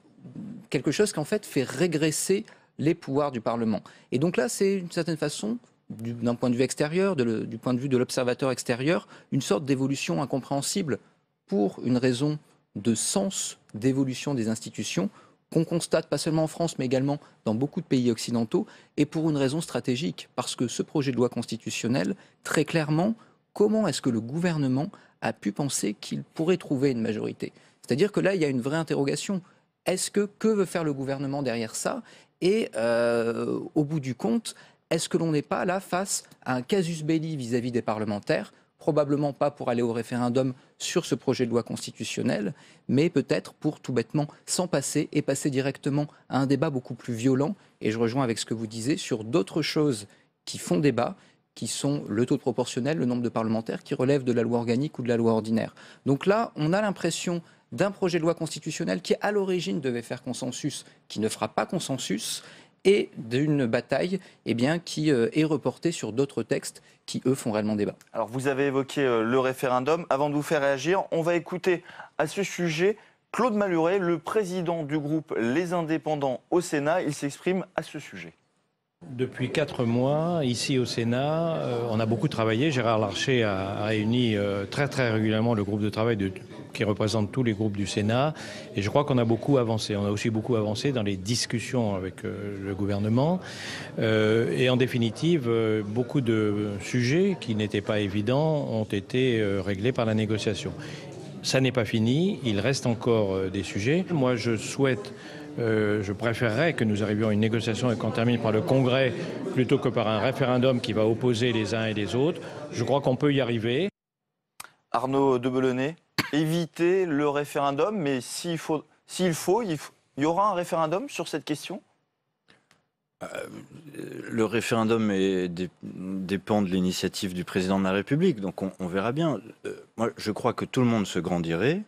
en fait fait régresser les pouvoirs du Parlement. Et donc là, c'est d'une certaine façon, d'un point de vue extérieur, du point de vue de l'observateur extérieur, une sorte d'évolution incompréhensible pour une raison de sens d'évolution des institutions qu'on constate pas seulement en France mais également dans beaucoup de pays occidentaux et pour une raison stratégique parce que ce projet de loi constitutionnelle, très clairement, comment est-ce que le gouvernement a pu penser qu'il pourrait trouver une majorité? C'est-à-dire que là, il y a une vraie interrogation. Que veut faire le gouvernement derrière ça? Et au bout du compte, est-ce que l'on n'est pas là face à un casus belli vis-à-vis des parlementaires? Probablement pas pour aller au référendum sur ce projet de loi constitutionnel, mais peut-être pour tout bêtement s'en passer et passer directement à un débat beaucoup plus violent. Et je rejoins avec ce que vous disiez sur d'autres choses qui font débat, qui sont le taux de proportionnel, le nombre de parlementaires, qui relèvent de la loi organique ou de la loi ordinaire. Donc là, on a l'impression d'un projet de loi constitutionnel qui, à l'origine, devait faire consensus, qui ne fera pas consensus, et d'une bataille qui est reportée sur d'autres textes qui, eux, font réellement débat. Alors, vous avez évoqué le référendum. Avant de vous faire réagir, on va écouter à ce sujet Claude Malhuret, le président du groupe Les Indépendants au Sénat. Il s'exprime à ce sujet. Depuis 4 mois, ici au Sénat, on a beaucoup travaillé. Gérard Larcher a réuni très régulièrement le groupe de travail qui représente tous les groupes du Sénat. Et je crois qu'on a beaucoup avancé. On a aussi beaucoup avancé dans les discussions avec le gouvernement. Et en définitive, beaucoup de sujets qui n'étaient pas évidents ont été réglés par la négociation. Ça n'est pas fini. Il reste encore des sujets. Moi, je préférerais que nous arrivions à une négociation et qu'on termine par le Congrès plutôt que par un référendum qui va opposer les uns et les autres. Je crois qu'on peut y arriver. Arnaud de Belenet, éviter le référendum, mais s'il y aura un référendum sur cette question ? Le référendum dépend de l'initiative du président de la République, donc on verra bien. Moi, je crois que tout le monde se grandirait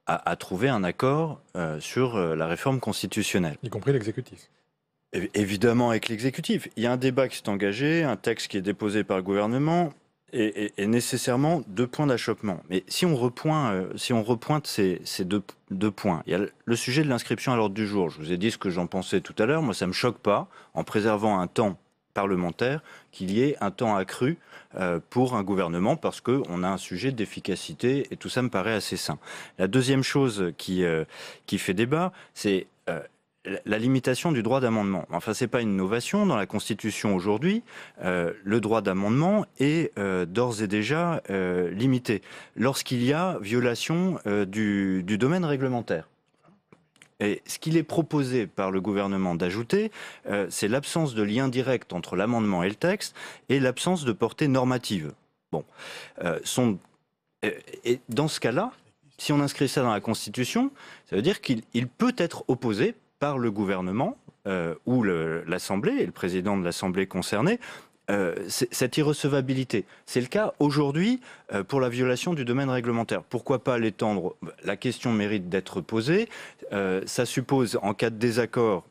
à trouver un accord sur la réforme constitutionnelle. Y compris l'exécutif. Évidemment avec l'exécutif. Il y a un débat qui s'est engagé, un texte qui est déposé par le gouvernement. et nécessairement 2 points d'achoppement. Mais si on repointe ces deux points, il y a le sujet de l'inscription à l'ordre du jour. Je vous ai dit ce que j'en pensais tout à l'heure. Moi, ça ne me choque pas, en préservant un temps parlementaire, qu'il y ait un temps accru pour un gouvernement, parce qu'on a un sujet d'efficacité, et tout ça me paraît assez sain. La deuxième chose qui fait débat, c'est la limitation du droit d'amendement. Enfin, c'est pas une innovation dans la Constitution aujourd'hui. Le droit d'amendement est d'ores et déjà limité lorsqu'il y a violation du domaine réglementaire. Et ce qu'il est proposé par le gouvernement d'ajouter, c'est l'absence de lien direct entre l'amendement et le texte et l'absence de portée normative. Bon, et dans ce cas-là, si on inscrit ça dans la Constitution, ça veut dire qu'il peut être opposé par le gouvernement ou l'Assemblée et le président de l'Assemblée concernée, cette irrecevabilité. C'est le cas aujourd'hui pour la violation du domaine réglementaire. Pourquoi pas l'étendre? La question mérite d'être posée. Ça suppose, en cas de désaccord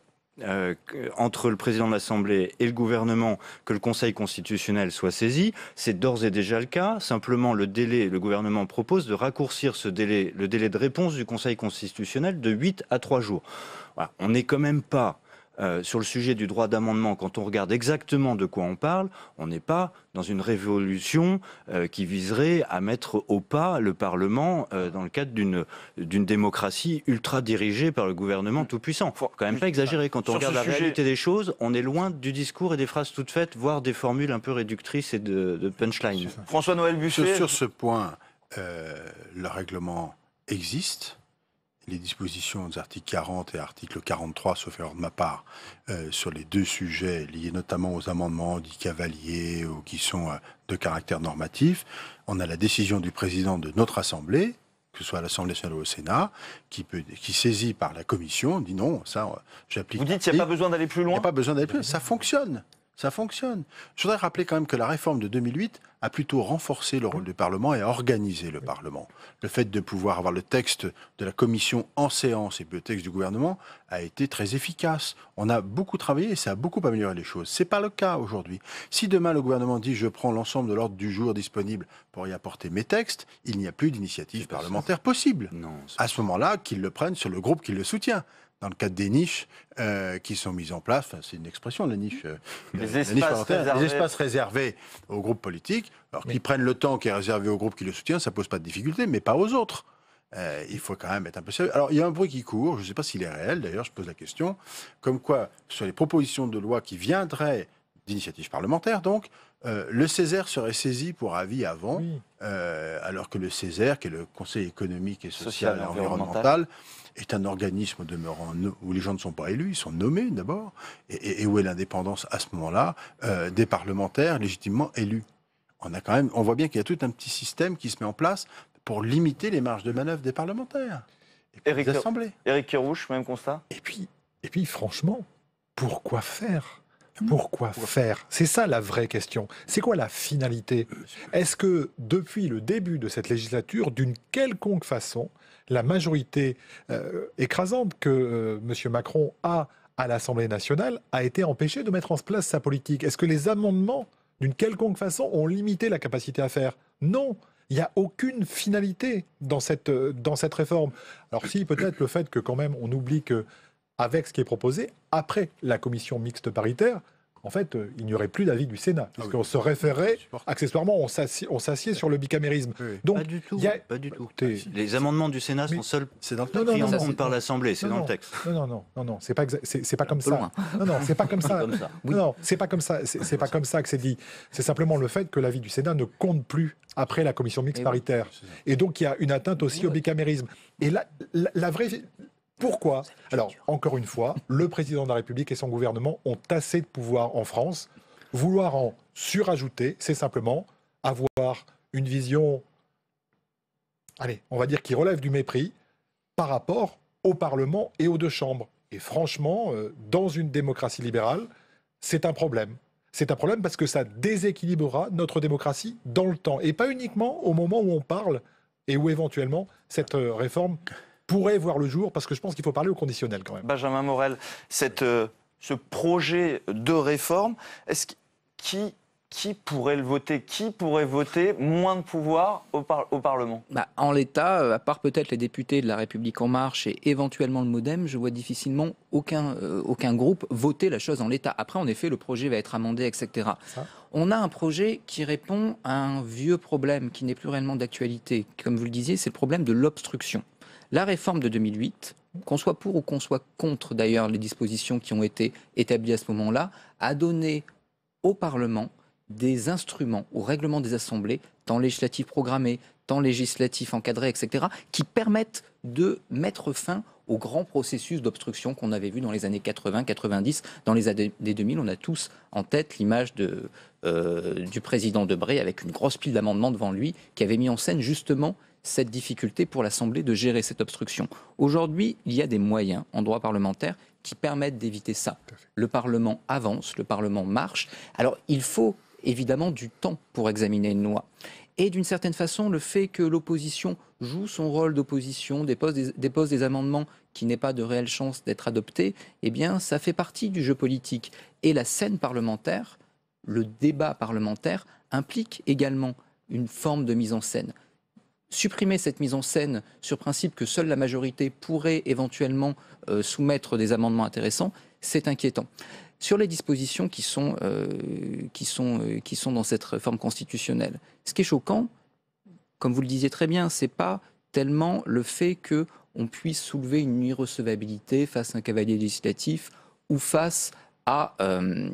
entre le président de l'Assemblée et le gouvernement, que le Conseil constitutionnel soit saisi. C'est d'ores et déjà le cas. Simplement, le gouvernement propose de raccourcir le délai de réponse du Conseil constitutionnel de 8 à 3 jours. Voilà. On n'est quand même pas sur le sujet du droit d'amendement, quand on regarde exactement de quoi on parle, on n'est pas dans une révolution qui viserait à mettre au pas le Parlement dans le cadre d'une démocratie ultra dirigée par le gouvernement tout-puissant. Il ne faut quand même pas exagérer. Quand on regarde la réalité des choses, on est loin du discours et des phrases toutes faites, voire des formules un peu réductrices et de punchline. François-Noël Buffet. Sur ce point, le règlement existe. Les dispositions des articles 40 et article 43, sauf erreur de ma part, sur les 2 sujets liés notamment aux amendements dits cavaliers ou qui sont de caractère normatif. On a la décision du président de notre Assemblée, que ce soit à l'Assemblée nationale ou au Sénat, qui saisit par la Commission, dit non, ça j'applique. Vous dites qu'il n'y a pas besoin d'aller plus loin? Il n'y a pas besoin d'aller plus loin, ça fonctionne. Ça fonctionne. Je voudrais rappeler quand même que la réforme de 2008 a plutôt renforcé le rôle du Parlement et a organisé le Parlement. Le fait de pouvoir avoir le texte de la Commission en séance et le texte du gouvernement a été très efficace. On a beaucoup travaillé et ça a beaucoup amélioré les choses. Ce n'est pas le cas aujourd'hui. Si demain le gouvernement dit « je prends l'ensemble de l'ordre du jour disponible pour y apporter mes textes », il n'y a plus d'initiative parlementaire possible. Non, à ce moment-là, qu'ils le prennent sur le groupe qui le soutient. Dans le cadre des niches qui sont mises en place, c'est une expression, la niche, les espaces réservés aux groupes politiques, alors qu'ils prennent le temps qui est réservé au groupe qui le soutient, ça ne pose pas de difficulté, mais pas aux autres. Il faut quand même être un peu sérieux. Alors, il y a un bruit qui court, je ne sais pas s'il est réel, d'ailleurs, je pose la question, comme quoi, sur les propositions de loi qui viendraient d'initiative parlementaire, donc, le Césaire serait saisi pour avis avant, alors que le Césaire, qui est le Conseil économique et social et environnemental, est un organisme demeurant où les gens ne sont pas élus, ils sont nommés d'abord, et où est l'indépendance à ce moment-là des parlementaires légitimement élus. On voit bien qu'il y a tout un petit système qui se met en place pour limiter les marges de manœuvre des parlementaires et des assemblées. Éric Kerrouche, même constat. Et puis, franchement, pourquoi faire ? Pourquoi faire? C'est ça la vraie question. C'est quoi la finalité? Est-ce que depuis le début de cette législature, d'une quelconque façon, la majorité écrasante que M. Macron a à l'Assemblée nationale a été empêchée de mettre en place sa politique? Est-ce que les amendements, d'une quelconque façon, ont limité la capacité à faire? Non. Il n'y a aucune finalité dans cette réforme. Alors si, peut-être le fait que quand même on oublie que avec ce qui est proposé, après la commission mixte paritaire, en fait, il n'y aurait plus d'avis du Sénat. Parce qu'on se référait, accessoirement, on s'assied sur le bicamérisme. Donc, pas du tout. Pas du tout. Les amendements du Sénat sont seuls pris en compte par l'Assemblée, c'est dans le texte. Non, c'est pas comme ça. Non, c'est pas comme ça. Non, c'est pas comme ça. C'est pas comme ça que c'est dit. C'est simplement le fait que l'avis du Sénat ne compte plus après la commission mixte paritaire. Et donc, il y a une atteinte aussi au bicamérisme. Et là, la vraie... Pourquoi? Alors, encore une fois, le président de la République et son gouvernement ont assez de pouvoir en France. Vouloir en surajouter, c'est simplement avoir une vision, allez, on va dire qui relève du mépris par rapport au Parlement et aux 2 chambres. Et franchement, dans une démocratie libérale, c'est un problème. C'est un problème parce que ça déséquilibrera notre démocratie dans le temps. Et pas uniquement au moment où on parle et où éventuellement cette réforme pourrait voir le jour, parce que je pense qu'il faut parler au conditionnel quand même. Benjamin Morel, ce projet de réforme, qui qui pourrait le voter? Qui pourrait voter moins de pouvoir au Parlement? En l'état, à part peut-être les députés de La République En Marche et éventuellement le MoDem, je vois difficilement aucun groupe voter la chose en l'état. Après, en effet, le projet va être amendé, etc. On a un projet qui répond à un vieux problème qui n'est plus réellement d'actualité. Comme vous le disiez, c'est le problème de l'obstruction. La réforme de 2008, qu'on soit pour ou qu'on soit contre d'ailleurs les dispositions qui ont été établies à ce moment-là, a donné au Parlement des instruments au règlement des assemblées, temps législatif programmé, temps législatif encadré, etc., qui permettent de mettre fin au grand processus d'obstruction qu'on avait vu dans les années 80, 90. Dans les années 2000, on a tous en tête l'image du président Debré avec une grosse pile d'amendements devant lui qui avait mis en scène justement cette difficulté pour l'Assemblée de gérer cette obstruction. Aujourd'hui, il y a des moyens en droit parlementaire qui permettent d'éviter ça. Le Parlement avance, le Parlement marche. Alors, il faut évidemment du temps pour examiner une loi. Et d'une certaine façon, le fait que l'opposition joue son rôle d'opposition, dépose des amendements qui n'aient pas de réelle chance d'être adoptés, eh bien, ça fait partie du jeu politique. Et la scène parlementaire, le débat parlementaire, implique également une forme de mise en scène. Supprimer cette mise en scène sur principe que seule la majorité pourrait éventuellement soumettre des amendements intéressants, c'est inquiétant. Sur les dispositions qui sont dans cette réforme constitutionnelle, ce qui est choquant, comme vous le disiez très bien, c'est pas tellement le fait qu'on puisse soulever une irrecevabilité face à un cavalier législatif ou face à un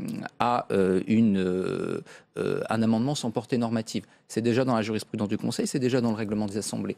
amendement sans portée normative. C'est déjà dans la jurisprudence du Conseil, c'est déjà dans le règlement des assemblées.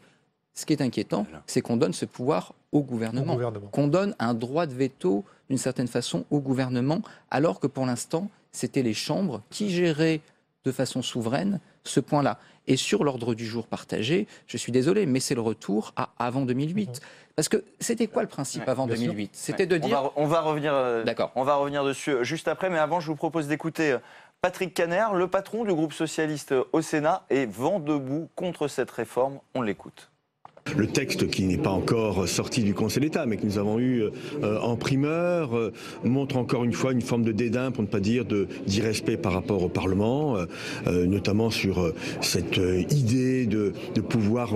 Ce qui est inquiétant, c'est qu'on donne ce pouvoir au gouvernement, qu'on donne un droit de veto d'une certaine façon au gouvernement, alors que pour l'instant, c'était les chambres qui géraient de façon souveraine ce point-là. Et sur l'ordre du jour partagé, je suis désolé, mais c'est le retour à avant 2008. Parce que c'était quoi le principe avant 2008 ? C'était de dire... On va revenir dessus juste après, mais avant, je vous propose d'écouter Patrick Kanner, le patron du groupe socialiste au Sénat, et vent debout contre cette réforme. On l'écoute. Le texte qui n'est pas encore sorti du Conseil d'État, mais que nous avons eu en primeur, montre encore une fois une forme de dédain, pour ne pas dire d'irrespect par rapport au Parlement, notamment sur cette idée de pouvoir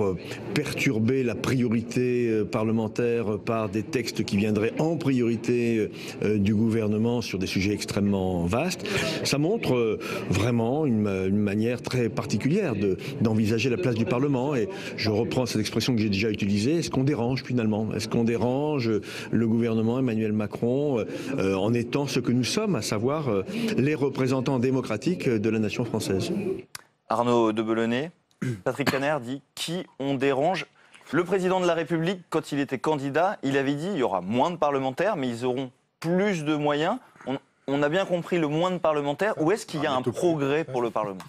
perturber la priorité parlementaire par des textes qui viendraient en priorité du gouvernement sur des sujets extrêmement vastes. Ça montre vraiment une manière très particulière d'envisager la place du Parlement, et je reprends cette expression que j'ai déjà utilisé. Est-ce qu'on dérange finalement ? Est-ce qu'on dérange le gouvernement Emmanuel Macron en étant ce que nous sommes, à savoir les représentants démocratiques de la nation française ? Arnaud de Belenet, Patrick Kanner dit qui on dérange. Le président de la République, quand il était candidat, il avait dit il y aura moins de parlementaires, mais ils auront plus de moyens. On a bien compris le moins de parlementaires. Où est-ce qu'il y a un progrès pour le Parlement ?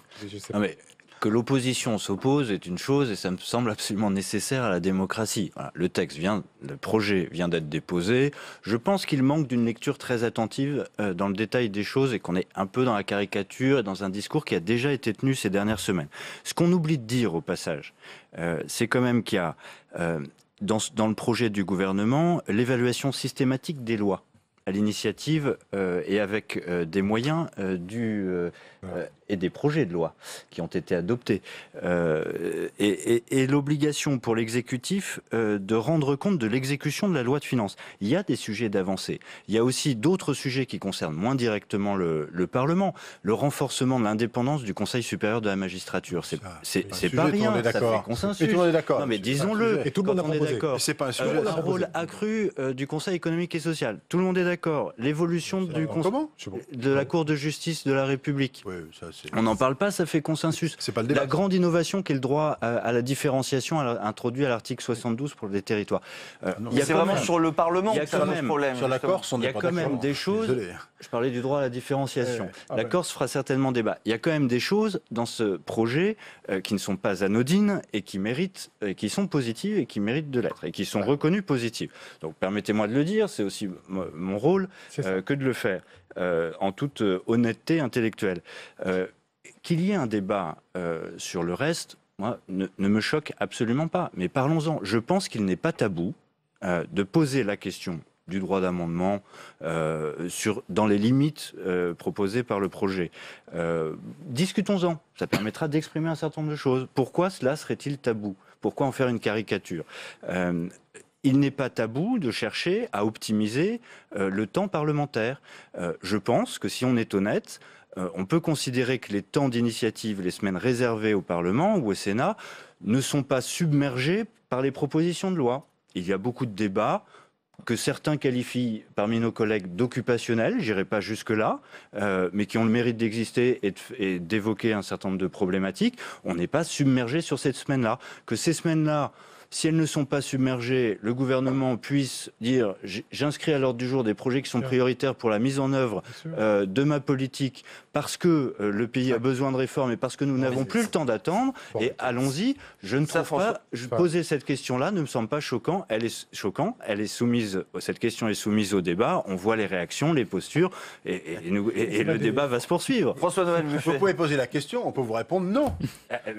Que l'opposition s'oppose est une chose et ça me semble absolument nécessaire à la démocratie. Voilà, le projet vient d'être déposé. Je pense qu'il manque d'une lecture très attentive dans le détail des choses et qu'on est un peu dans la caricature et dans un discours qui a déjà été tenu ces dernières semaines. Ce qu'on oublie de dire au passage, c'est quand même qu'il y a dans le projet du gouvernement l'évaluation systématique des lois à l'initiative et avec des moyens et des projets de loi qui ont été adoptés. Et l'obligation pour l'exécutif de rendre compte de l'exécution de la loi de finances. Il y a des sujets d'avancée. Il y a aussi d'autres sujets qui concernent moins directement le Parlement. Le renforcement de l'indépendance du Conseil supérieur de la magistrature. C'est pas rien, ça fait consensus. Et tout le monde est d'accord. Non mais disons-le, et tout le monde a proposé. C'est pas un sujet. Un rôle accru du Conseil économique et social. Tout le monde est d'accord. L'évolution de la Cour de justice de la République. Oui, ça, on n'en parle pas, ça fait consensus. C'est pas le débat. La grande innovation qui est le droit à la différenciation introduit à l'article 72 pour les territoires. C'est vraiment sur le Parlement que ça pose problème. Sur la Corse, on il y a quand même des choses. Je parlais du droit à la différenciation. La Corse fera certainement débat. Il y a quand même des choses dans ce projet qui ne sont pas anodines et qui méritent, qui sont positives et qui méritent de l'être et qui sont reconnues positives. Donc permettez-moi de le dire, c'est aussi mon rôle que de le faire en toute honnêteté intellectuelle. Qu'il y ait un débat sur le reste, moi, ne me choque absolument pas. Mais parlons-en. Je pense qu'il n'est pas tabou de poser la question du droit d'amendement dans les limites proposées par le projet. Discutons-en, ça permettra d'exprimer un certain nombre de choses. Pourquoi cela serait-il tabou? Pourquoi en faire une caricature? Il n'est pas tabou de chercher à optimiser le temps parlementaire. Je pense que si on est honnête, on peut considérer que les temps d'initiative, les semaines réservées au Parlement ou au Sénat, ne sont pas submergés par les propositions de loi. Il y a beaucoup de débats que certains qualifient parmi nos collègues d'occupationnels, j'irai pas jusque-là, mais qui ont le mérite d'exister et d'évoquer un certain nombre de problématiques. On n'est pas submergé sur cette semaine-là. Que ces semaines-là, si elles ne sont pas submergées, le gouvernement puisse dire « j'inscris à l'ordre du jour des projets qui sont prioritaires pour la mise en œuvre de ma politique parce que le pays a besoin de réformes et parce que nous n'avons plus le temps d'attendre et allons-y ». Je ne trouve pas... Poser cette question-là ne me semble pas choquant. Elle est soumise... Cette question est soumise au débat. On voit les réactions, les postures et le débat va se poursuivre. François-Noël Buffet. Vous pouvez poser la question, on peut vous répondre non.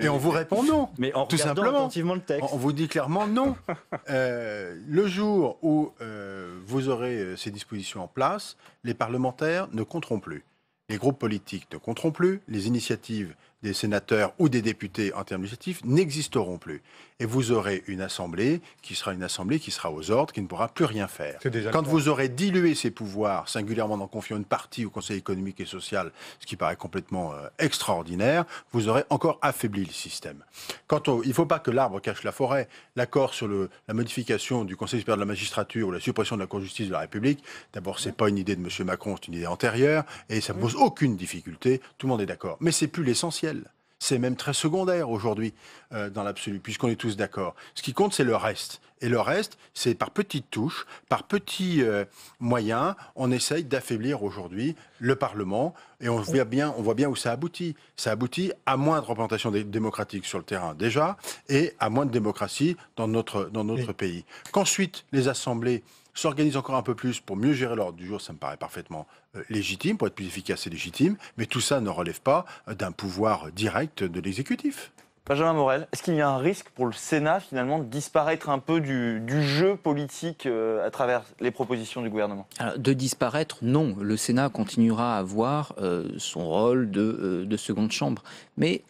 Et on vous répond non. Mais en tout regardant simplement attentivement le texte. On vous dit clairement non. Le jour où vous aurez ces dispositions en place, les parlementaires ne compteront plus. Les groupes politiques ne compteront plus. Les initiatives des sénateurs ou des députés en termes législatifs n'existeront plus. Et vous aurez une assemblée qui sera aux ordres, qui ne pourra plus rien faire. Quand vous aurez dilué ses pouvoirs, singulièrement en confiant une partie au Conseil économique et social, ce qui paraît complètement extraordinaire, vous aurez encore affaibli le système. Il ne faut pas que l'arbre cache la forêt. L'accord sur la modification du Conseil supérieur de la magistrature ou la suppression de la Cour de justice de la République, d'abord, ce n'est pas une idée de M. Macron, c'est une idée antérieure, et ça ne pose aucune difficulté, tout le monde est d'accord. Mais ce n'est plus l'essentiel. C'est même très secondaire aujourd'hui, dans l'absolu, puisqu'on est tous d'accord. Ce qui compte, c'est le reste. Et le reste, c'est par petites touches, par petits moyens, on essaye d'affaiblir aujourd'hui le Parlement. Et on voit bien où ça aboutit. Ça aboutit à moins de représentation démocratique sur le terrain, déjà, et à moins de démocratie dans notre pays. Qu'ensuite, les assemblées s'organisent encore un peu plus pour mieux gérer l'ordre du jour, ça me paraît parfaitement légitime, pour être plus efficace et légitime, mais tout ça ne relève pas d'un pouvoir direct de l'exécutif. Benjamin Morel, est-ce qu'il y a un risque pour le Sénat, finalement, de disparaître un peu du jeu politique à travers les propositions du gouvernement? Alors, de disparaître, non. Le Sénat continuera à avoir son rôle de seconde chambre. Mais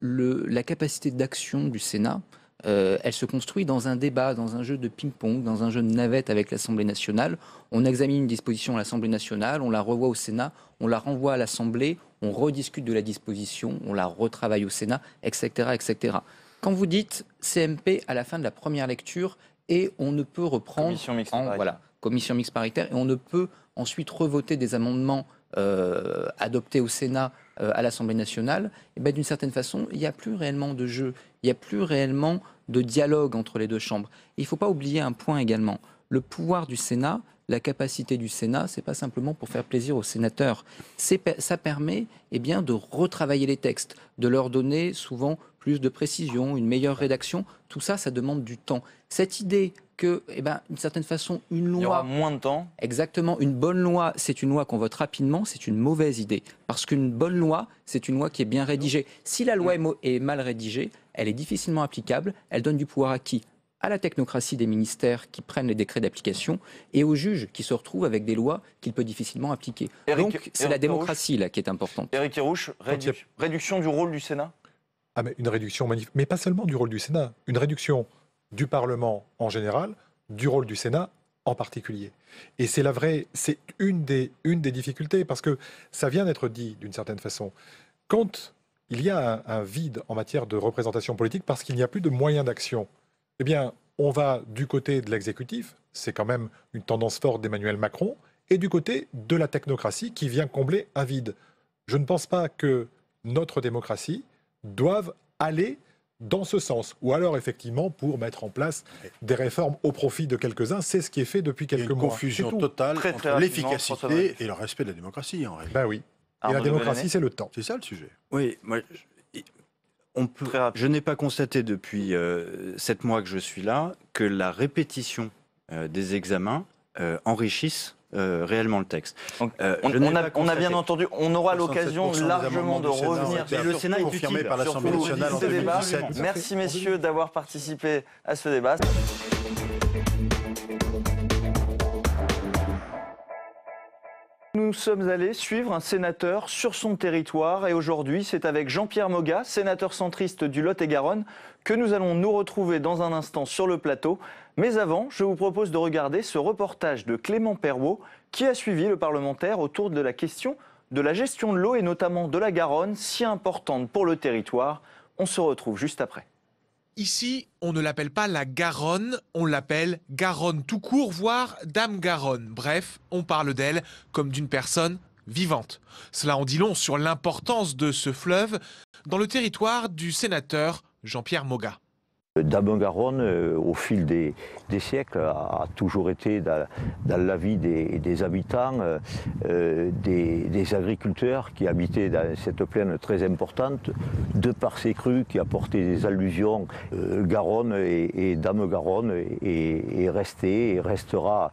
la capacité d'action du Sénat, elle se construit dans un débat, dans un jeu de ping-pong, dans un jeu de navette avec l'Assemblée nationale. On examine une disposition à l'Assemblée nationale, on la revoit au Sénat, on la renvoie à l'Assemblée, on rediscute de la disposition, on la retravaille au Sénat, etc., etc. Quand vous dites CMP à la fin de la première lecture, et on ne peut reprendre commission mixte paritaire, et on ne peut ensuite revoter des amendements adoptés au Sénat à l'Assemblée nationale, et bien d'une certaine façon, il n'y a plus réellement de jeu, il n'y a plus réellement de dialogue entre les deux chambres. Et il ne faut pas oublier un point également. Le pouvoir du Sénat, la capacité du Sénat, ce n'est pas simplement pour faire plaisir aux sénateurs. Ça permet de retravailler les textes, de leur donner souvent plus de précision, une meilleure rédaction. Tout ça, ça demande du temps. Cette idée que, d'une certaine façon, une loi... Il y aura moins de temps. Exactement. Une bonne loi, c'est une loi qu'on vote rapidement, c'est une mauvaise idée. Parce qu'une bonne loi, c'est une loi qui est bien rédigée. Si la loi est mal rédigée, elle est difficilement applicable. Elle donne du pouvoir à qui ? À la technocratie des ministères qui prennent les décrets d'application et aux juges qui se retrouvent avec des lois qu'il peut difficilement appliquer. Donc, c'est la démocratie là qui est importante. Éric Kerrouche, réduction du rôle du Sénat ? Mais une réduction magnifique. Mais pas seulement du rôle du Sénat. Une réduction du Parlement en général, du rôle du Sénat en particulier. Et c'est une des difficultés, parce que ça vient d'être dit d'une certaine façon. Quand il y a un vide en matière de représentation politique, parce qu'il n'y a plus de moyens d'action, eh bien, on va du côté de l'exécutif, c'est quand même une tendance forte d'Emmanuel Macron, et du côté de la technocratie qui vient combler un vide. Je ne pense pas que notre démocratie doive aller dans ce sens. Ou alors, effectivement, pour mettre en place des réformes au profit de quelques-uns, c'est ce qui est fait depuis quelques mois. Il y a une confusion totale entre l'efficacité et le respect de la démocratie, en réalité. Ben oui. Et la démocratie, c'est le temps. C'est ça le sujet. Oui, moi... Je n'ai pas constaté depuis 7 mois que je suis là que la répétition des examens enrichisse réellement le texte. On a bien entendu, on aura l'occasion largement de revenir sur le Sénat confirmé par l'Assemblée nationale en 2017. Merci messieurs d'avoir participé à ce débat. Nous sommes allés suivre un sénateur sur son territoire et aujourd'hui c'est avec Jean-Pierre Moga, sénateur centriste du Lot-et-Garonne, que nous allons nous retrouver dans un instant sur le plateau. Mais avant, je vous propose de regarder ce reportage de Clément Perrault qui a suivi le parlementaire autour de la question de la gestion de l'eau et notamment de la Garonne, si importante pour le territoire. On se retrouve juste après. Ici, on ne l'appelle pas la Garonne, on l'appelle Garonne tout court, voire Dame Garonne. Bref, on parle d'elle comme d'une personne vivante. Cela en dit long sur l'importance de ce fleuve dans le territoire du sénateur Jean-Pierre Moga. Dame Garonne, au fil des siècles, a toujours été dans la vie des habitants, des agriculteurs qui habitaient dans cette plaine très importante, de par ses crues qui apportaient des allusions. Garonne et Dame Garonne est restée et restera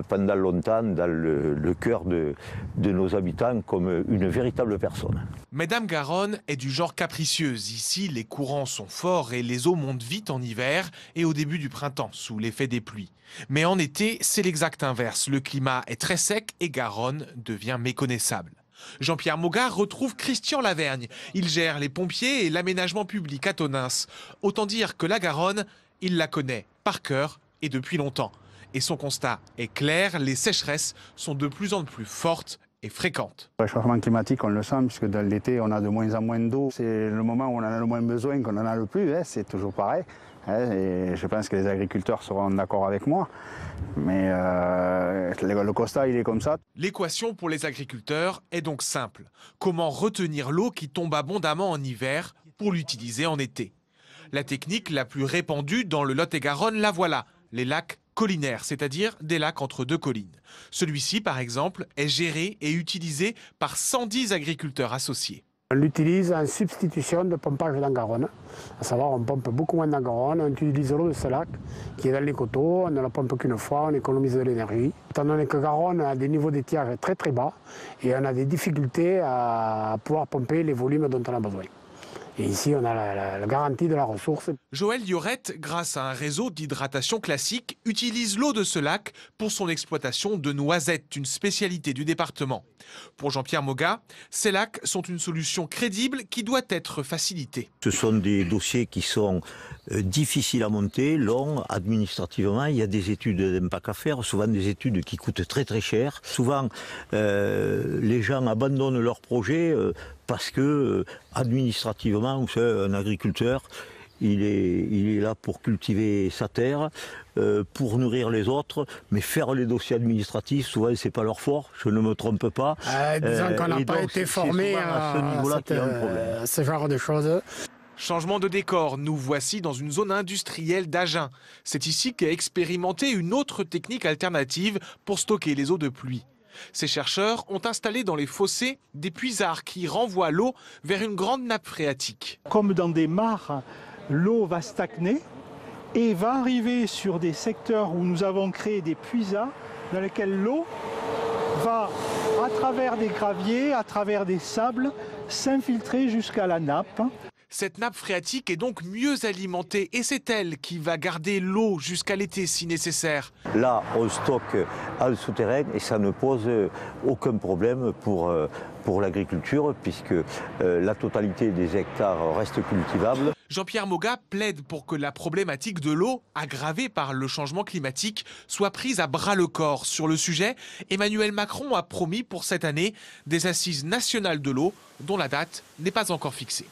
pendant longtemps dans le cœur de nos habitants comme une véritable personne. Mais Dame Garonne est du genre capricieuse. Ici, les courants sont forts et les eaux montent vite en hiver et au début du printemps, sous l'effet des pluies. Mais en été, c'est l'exact inverse. Le climat est très sec et Garonne devient méconnaissable. Jean-Pierre Moga retrouve Christian Lavergne. Il gère les pompiers et l'aménagement public à Tonneins. Autant dire que la Garonne, il la connaît par cœur et depuis longtemps. Et son constat est clair, les sécheresses sont de plus en plus fortes et fréquentes. Le changement climatique, on le sent, puisque dans l'été, on a de moins en moins d'eau. C'est le moment où on en a le moins besoin qu'on en a le plus, c'est toujours pareil. Et je pense que les agriculteurs seront d'accord avec moi. Mais le constat, il est comme ça. L'équation pour les agriculteurs est donc simple. Comment retenir l'eau qui tombe abondamment en hiver pour l'utiliser en été? La technique la plus répandue dans le Lot-et-Garonne, la voilà, les lacs collinaires, c'est-à-dire des lacs entre deux collines. Celui-ci, par exemple, est géré et utilisé par 110 agriculteurs associés. On l'utilise en substitution de pompage dans Garonne. À savoir, on pompe beaucoup moins dans Garonne, on utilise l'eau de ce lac qui est dans les coteaux, on ne la pompe qu'une fois, on économise de l'énergie. Étant donné que Garonne a des niveaux d'étiage très très bas et on a des difficultés à pouvoir pomper les volumes dont on a besoin. Et ici, on a la garantie de la ressource. Joël Liorette, grâce à un réseau d'hydratation classique, utilise l'eau de ce lac pour son exploitation de noisettes, une spécialité du département. Pour Jean-Pierre Moga, ces lacs sont une solution crédible qui doit être facilitée. Ce sont des dossiers qui sont difficiles à monter, longs, administrativement. Il y a des études d'impact à faire, souvent des études qui coûtent très très cher. Souvent, les gens abandonnent leurs projets parce que administrativement, vous savez, un agriculteur, il est là pour cultiver sa terre, pour nourrir les autres, mais faire les dossiers administratifs, souvent c'est pas leur fort, je ne me trompe pas. Disons qu'on n'a pas été formé à ce niveau-là qu'il y a un problème. Ce genre de choses. Changement de décor, nous voici dans une zone industrielle d'Agen. C'est ici qu'est expérimentée une autre technique alternative pour stocker les eaux de pluie. Ces chercheurs ont installé dans les fossés des puisards qui renvoient l'eau vers une grande nappe phréatique. Comme dans des mares, l'eau va stagner et va arriver sur des secteurs où nous avons créé des puisards dans lesquels l'eau va, à travers des graviers, à travers des sables, s'infiltrer jusqu'à la nappe. Cette nappe phréatique est donc mieux alimentée et c'est elle qui va garder l'eau jusqu'à l'été si nécessaire. Là, on stocke en souterrain et ça ne pose aucun problème pour l'agriculture puisque la totalité des hectares reste cultivable. Jean-Pierre Moga plaide pour que la problématique de l'eau, aggravée par le changement climatique, soit prise à bras-le-corps. Sur le sujet, Emmanuel Macron a promis pour cette année des assises nationales de l'eau dont la date n'est pas encore fixée.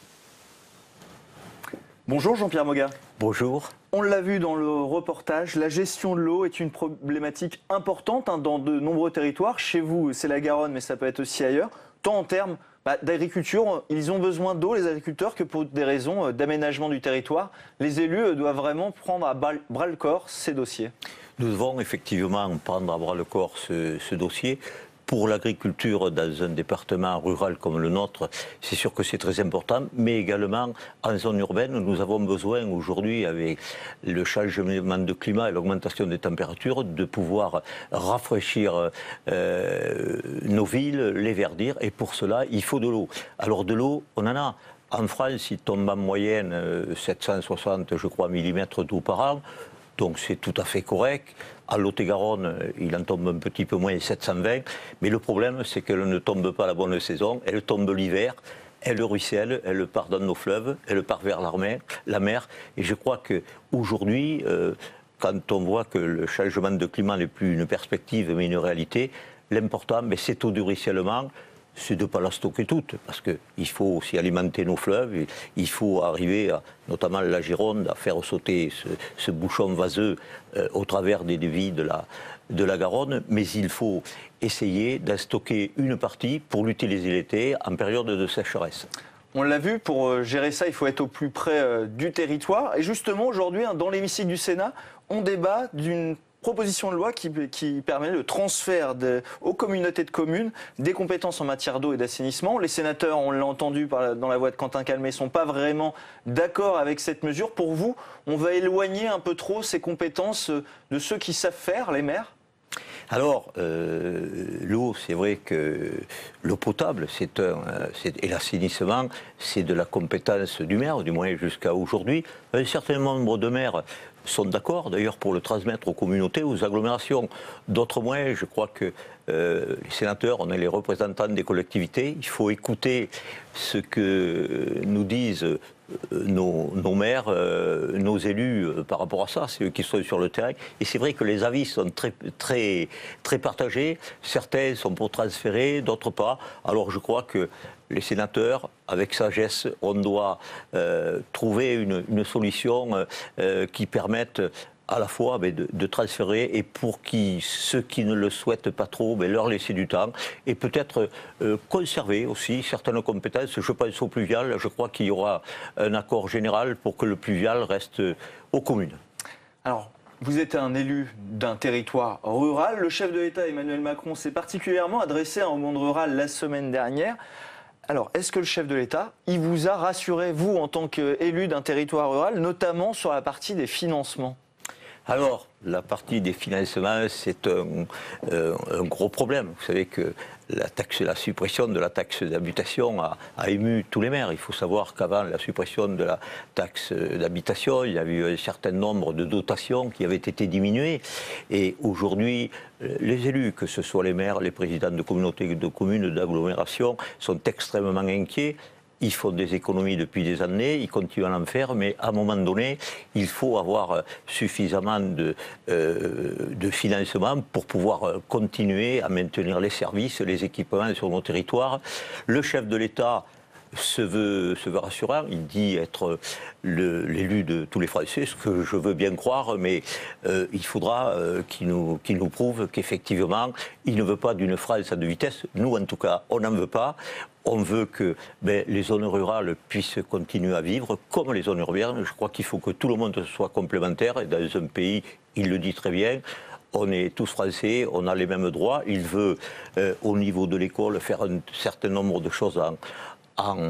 Bonjour Jean-Pierre Moga. Bonjour. On l'a vu dans le reportage, la gestion de l'eau est une problématique importante dans de nombreux territoires. Chez vous, c'est la Garonne, mais ça peut être aussi ailleurs. Tant en termes d'agriculture, ils ont besoin d'eau, les agriculteurs, que pour des raisons d'aménagement du territoire. Les élus doivent vraiment prendre à bras-le-corps ces dossiers. Nous devons effectivement prendre à bras-le-corps ce dossier. Pour l'agriculture dans un département rural comme le nôtre, c'est sûr que c'est très important, mais également en zone urbaine, nous avons besoin aujourd'hui, avec le changement de climat et l'augmentation des températures, de pouvoir rafraîchir nos villes, les verdir, et pour cela, il faut de l'eau. Alors de l'eau, on en a. En France, il tombe en moyenne 760, je crois, millimètres d'eau par an. donc c'est tout à fait correct. À Lot-et-Garonne, il en tombe un petit peu moins, 720. Mais le problème, c'est qu'elle ne tombe pas la bonne saison, elle tombe l'hiver. Elle ruisselle, elle part dans nos fleuves, elle part vers la mer. Et je crois qu'aujourd'hui, quand on voit que le changement de climat n'est plus une perspective mais une réalité, l'important, c'est au du ruissellement, c'est de ne pas la stocker toute, parce qu'il faut aussi alimenter nos fleuves, il faut arriver, notamment la Gironde, à faire sauter ce bouchon vaseux au travers des dévis de la Garonne, mais il faut essayer d'en stocker une partie pour l'utiliser l'été en période de sécheresse. On l'a vu, pour gérer ça, il faut être au plus près du territoire. Et justement, aujourd'hui, dans l'hémicycle du Sénat, on débat d'une proposition de loi qui permet le transfert aux communautés de communes des compétences en matière d'eau et d'assainissement. Les sénateurs, on l'a entendu dans la voix de Quentin Calmet, ne sont pas vraiment d'accord avec cette mesure. Pour vous, on va éloigner un peu trop ces compétences de ceux qui savent faire, les maires ? Alors, l'eau, c'est vrai que l'eau potable et l'assainissement, c'est de la compétence du maire, du moins jusqu'à aujourd'hui. Un certain nombre de maires sont d'accord, d'ailleurs, pour le transmettre aux communautés, aux agglomérations. D'autres moins, je crois que les sénateurs, on est les représentants des collectivités. Il faut écouter ce que nous disent nos maires, nos élus par rapport à ça, c'est eux qui sont sur le terrain. Et c'est vrai que les avis sont très partagés. Certains sont pour transférer, d'autres pas. Alors je crois que les sénateurs, avec sagesse, on doit trouver une solution qui permette à la fois de transférer et pour ceux qui ne le souhaitent pas trop, leur laisser du temps et peut-être conserver aussi certaines compétences. Je pense au pluvial, je crois qu'il y aura un accord général pour que le pluvial reste aux communes. Alors, vous êtes un élu d'un territoire rural. Le chef de l'État, Emmanuel Macron, s'est particulièrement adressé au monde rural la semaine dernière. Alors, est-ce que le chef de l'État, il vous a rassuré, vous, en tant qu'élu d'un territoire rural, notamment sur la partie des financements ? Alors, la partie des financements, c'est un gros problème. Vous savez que la suppression de la taxe d'habitation a ému tous les maires. Il faut savoir qu'avant la suppression de la taxe d'habitation, il y a eu un certain nombre de dotations qui avaient été diminuées. Et aujourd'hui, les élus, que ce soit les maires, les présidents de communautés de communes, d'agglomération, sont extrêmement inquiets. Ils font des économies depuis des années, ils continuent à en faire, mais à un moment donné, il faut avoir suffisamment de financement pour pouvoir continuer à maintenir les services, les équipements sur nos territoires. Le chef de l'État se veut rassurant, il dit être l'élu de tous les Français, ce que je veux bien croire, mais il faudra qu'il nous prouve qu'effectivement, il ne veut pas d'une France à deux vitesses. Nous, en tout cas, on n'en veut pas. On veut que les zones rurales puissent continuer à vivre comme les zones urbaines. Je crois qu'il faut que tout le monde soit complémentaire. Et dans un pays, il le dit très bien, on est tous français, on a les mêmes droits. Il veut, au niveau de l'école, faire un certain nombre de choses en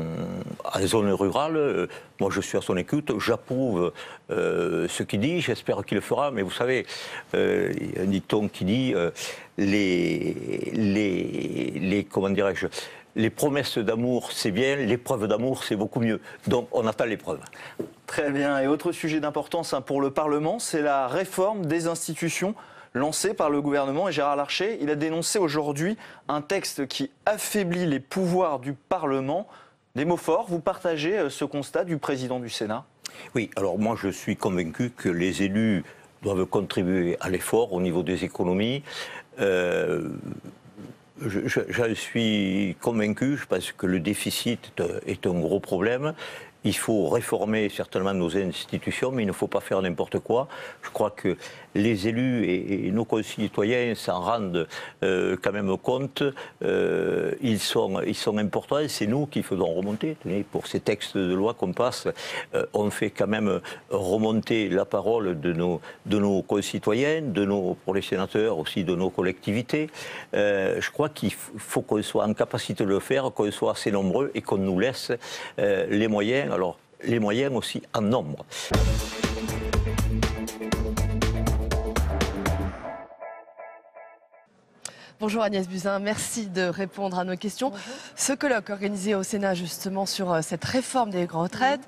zone rurale. Moi, je suis à son écoute, j'approuve ce qu'il dit, j'espère qu'il le fera, mais vous savez, il y a un dicton qui dit comment dirais-je, les promesses d'amour, c'est bien, les preuves d'amour, c'est beaucoup mieux. Donc, on attend les preuves. Très bien. Et autre sujet d'importance pour le Parlement, c'est la réforme des institutions lancée par le gouvernement. Et Gérard Larcher, il a dénoncé aujourd'hui un texte qui affaiblit les pouvoirs du Parlement. Des mots forts. Vous partagez ce constat du président du Sénat ? Oui. Alors, moi, je suis convaincu que les élus doivent contribuer à l'effort au niveau des économies. Je suis convaincu, je pense que le déficit est un gros problème. Il faut réformer certainement nos institutions, mais il ne faut pas faire n'importe quoi. Je crois que les élus et nos concitoyens s'en rendent quand même compte. Ils sont importants et c'est nous qui faisons remonter. Pour ces textes de loi qu'on passe, on fait quand même remonter la parole de nos concitoyens, pour les sénateurs aussi de nos collectivités. Je crois qu'il faut qu'on soit en capacité de le faire, qu'on soit assez nombreux et qu'on nous laisse les moyens. Alors, les moyens aussi en nombre. Bonjour Agnès Buzyn, merci de répondre à nos questions. Bonjour. Ce colloque organisé au Sénat justement sur cette réforme des retraites,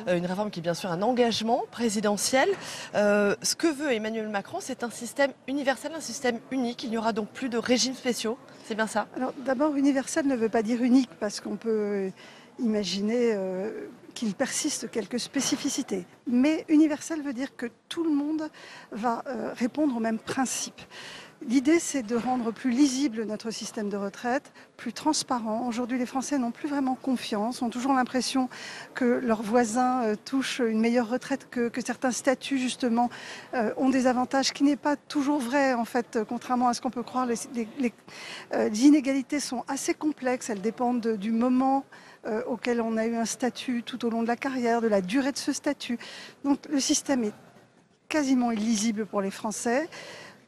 une réforme qui est bien sûr un engagement présidentiel. Ce que veut Emmanuel Macron, c'est un système universel, un système unique. Il n'y aura donc plus de régimes spéciaux, c'est bien ça? Alors d'abord, universel ne veut pas dire unique, parce qu'on peut imaginer qu'il persiste quelques spécificités. Mais universel veut dire que tout le monde va répondre au même principe. L'idée, c'est de rendre plus lisible notre système de retraite, plus transparent. Aujourd'hui, les Français n'ont plus vraiment confiance, ont toujours l'impression que leurs voisins touchent une meilleure retraite, que certains statuts, justement, ont des avantages, qui n'est pas toujours vrai, en fait, contrairement à ce qu'on peut croire. Les inégalités sont assez complexes, elles dépendent du moment auquel on a eu un statut tout au long de la carrière, de la durée de ce statut. Donc le système est quasiment illisible pour les Français.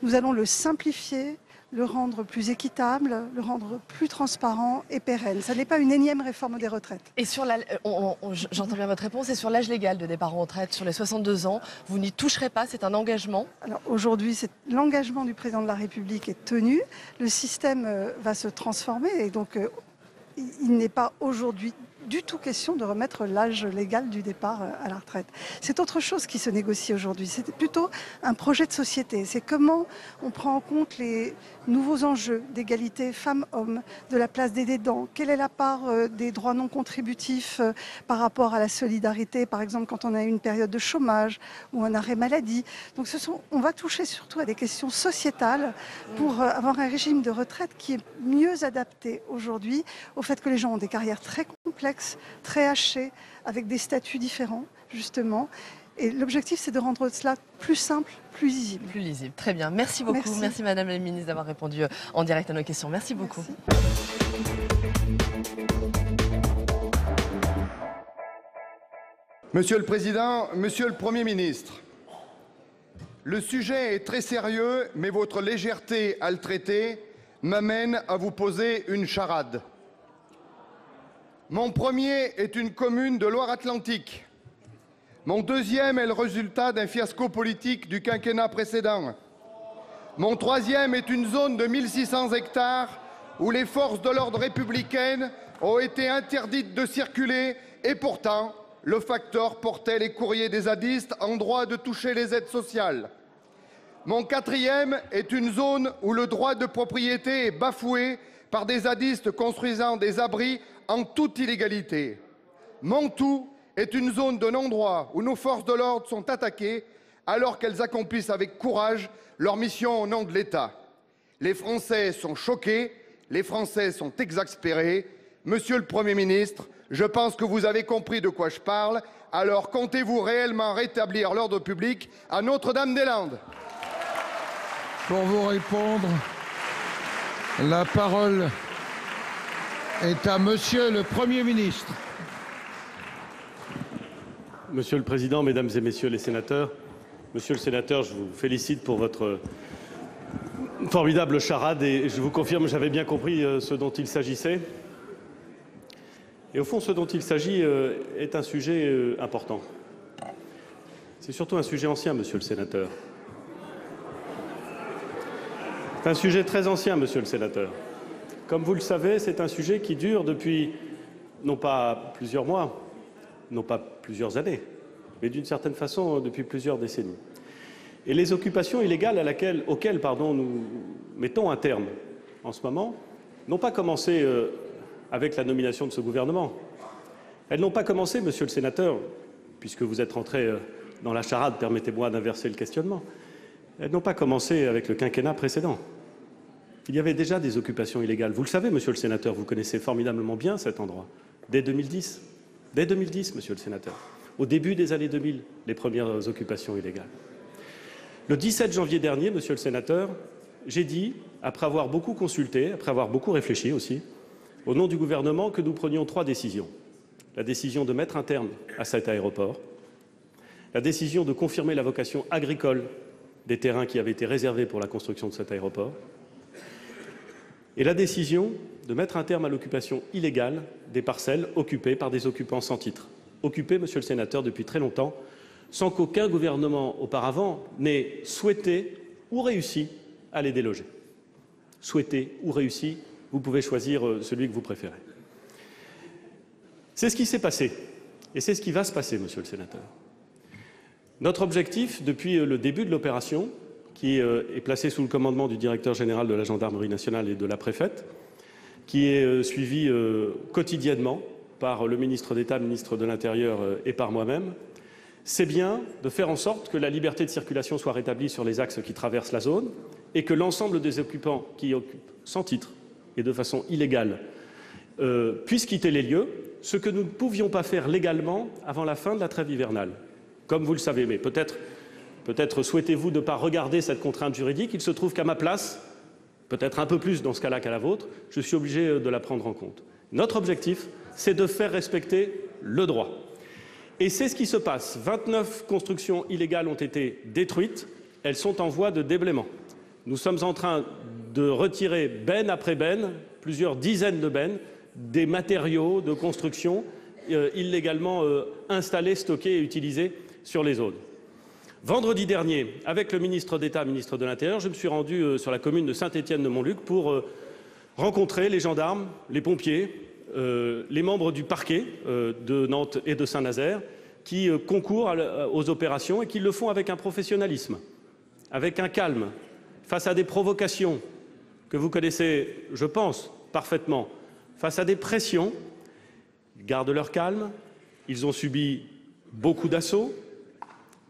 Nous allons le simplifier, le rendre plus équitable, le rendre plus transparent et pérenne. Ça n'est pas une énième réforme des retraites. Et sur j'entends bien votre réponse, et sur l'âge légal de départ en retraite, sur les 62 ans, vous n'y toucherez pas, c'est un engagement? Alors aujourd'hui, l'engagement du président de la République est tenu. Le système va se transformer et donc il n'est pas aujourd'hui du tout question de remettre l'âge légal du départ à la retraite. C'est autre chose qui se négocie aujourd'hui. C'est plutôt un projet de société. C'est comment on prend en compte les nouveaux enjeux d'égalité femmes-hommes, de la place des aidants, quelle est la part des droits non contributifs par rapport à la solidarité, par exemple quand on a une période de chômage ou un arrêt maladie. Donc on va toucher surtout à des questions sociétales pour avoir un régime de retraite qui est mieux adapté aujourd'hui au fait que les gens ont des carrières très complexes, très hachées, avec des statuts différents, justement. Et l'objectif, c'est de rendre cela plus simple, plus lisible. Plus lisible, très bien. Merci beaucoup. Merci Madame la Ministre d'avoir répondu en direct à nos questions. Merci beaucoup. Monsieur le Président, Monsieur le Premier ministre, le sujet est très sérieux, mais votre légèreté à le traiter m'amène à vous poser une charade. Mon premier est une commune de Loire-Atlantique. Mon deuxième est le résultat d'un fiasco politique du quinquennat précédent. Mon troisième est une zone de 1600 hectares où les forces de l'ordre républicaines ont été interdites de circuler et pourtant, le facteur portait les courriers des zadistes en droit de toucher les aides sociales. Mon quatrième est une zone où le droit de propriété est bafoué par des zadistes construisant des abris en toute illégalité. Montou est une zone de non-droit où nos forces de l'ordre sont attaquées alors qu'elles accomplissent avec courage leur mission au nom de l'État. Les Français sont choqués, les Français sont exaspérés. Monsieur le Premier ministre, je pense que vous avez compris de quoi je parle. Alors comptez-vous réellement rétablir l'ordre public à Notre-Dame-des-Landes? Pour vous répondre, la parole est à Monsieur le Premier ministre. Monsieur le Président, Mesdames et Messieurs les sénateurs, Monsieur le sénateur, je vous félicite pour votre formidable charade et je vous confirme, j'avais bien compris ce dont il s'agissait. Et au fond, ce dont il s'agit est un sujet important. C'est surtout un sujet ancien, Monsieur le sénateur. C'est un sujet très ancien, Monsieur le sénateur. Comme vous le savez, c'est un sujet qui dure depuis, non pas plusieurs mois, non pas plusieurs années, mais d'une certaine façon depuis plusieurs décennies. Et les occupations illégales auxquelles nous mettons un terme en ce moment n'ont pas commencé avec la nomination de ce gouvernement. Elles n'ont pas commencé, Monsieur le sénateur, puisque vous êtes rentré dans la charade, permettez-moi d'inverser le questionnement. Elles n'ont pas commencé avec le quinquennat précédent. Il y avait déjà des occupations illégales. Vous le savez, Monsieur le sénateur, vous connaissez formidablement bien cet endroit. Dès 2010. Dès 2010, Monsieur le sénateur. Au début des années 2000, les premières occupations illégales. Le 17 janvier dernier, Monsieur le sénateur, j'ai dit, après avoir beaucoup consulté, après avoir beaucoup réfléchi aussi, au nom du gouvernement, que nous prenions 3 décisions. La décision de mettre un terme à cet aéroport, la décision de confirmer la vocation agricole des terrains qui avaient été réservés pour la construction de cet aéroport, et la décision de mettre un terme à l'occupation illégale des parcelles occupées par des occupants sans titre. Occupées, Monsieur le sénateur, depuis très longtemps, sans qu'aucun gouvernement auparavant n'ait souhaité ou réussi à les déloger. souhaité ou réussi, vous pouvez choisir celui que vous préférez. C'est ce qui s'est passé, et c'est ce qui va se passer, monsieur le sénateur. Notre objectif, depuis le début de l'opération, qui est placé sous le commandement du directeur général de la gendarmerie nationale et de la préfète, qui est suivi quotidiennement par le ministre d'État, ministre de l'Intérieur et par moi-même, c'est bien de faire en sorte que la liberté de circulation soit rétablie sur les axes qui traversent la zone et que l'ensemble des occupants qui occupent sans titre et de façon illégale puissent quitter les lieux, ce que nous ne pouvions pas faire légalement avant la fin de la trêve hivernale. Comme vous le savez, mais peut-être souhaitez-vous ne pas regarder cette contrainte juridique. Il se trouve qu'à ma place, peut-être un peu plus dans ce cas-là qu'à la vôtre, je suis obligé de la prendre en compte. Notre objectif, c'est de faire respecter le droit. Et c'est ce qui se passe. 29 constructions illégales ont été détruites. Elles sont en voie de déblaiement. Nous sommes en train de retirer benne après benne, plusieurs dizaines de bennes, des matériaux de construction illégalement installés, stockés et utilisés sur les zones. Vendredi dernier, avec le ministre d'État, ministre de l'Intérieur, je me suis rendu sur la commune de Saint-Étienne-de-Montluc pour rencontrer les gendarmes, les pompiers, les membres du parquet de Nantes et de Saint-Nazaire qui concourent aux opérations et qui le font avec un professionnalisme, avec un calme, face à des provocations que vous connaissez, je pense, parfaitement, face à des pressions. Ils gardent leur calme, ils ont subi beaucoup d'assauts,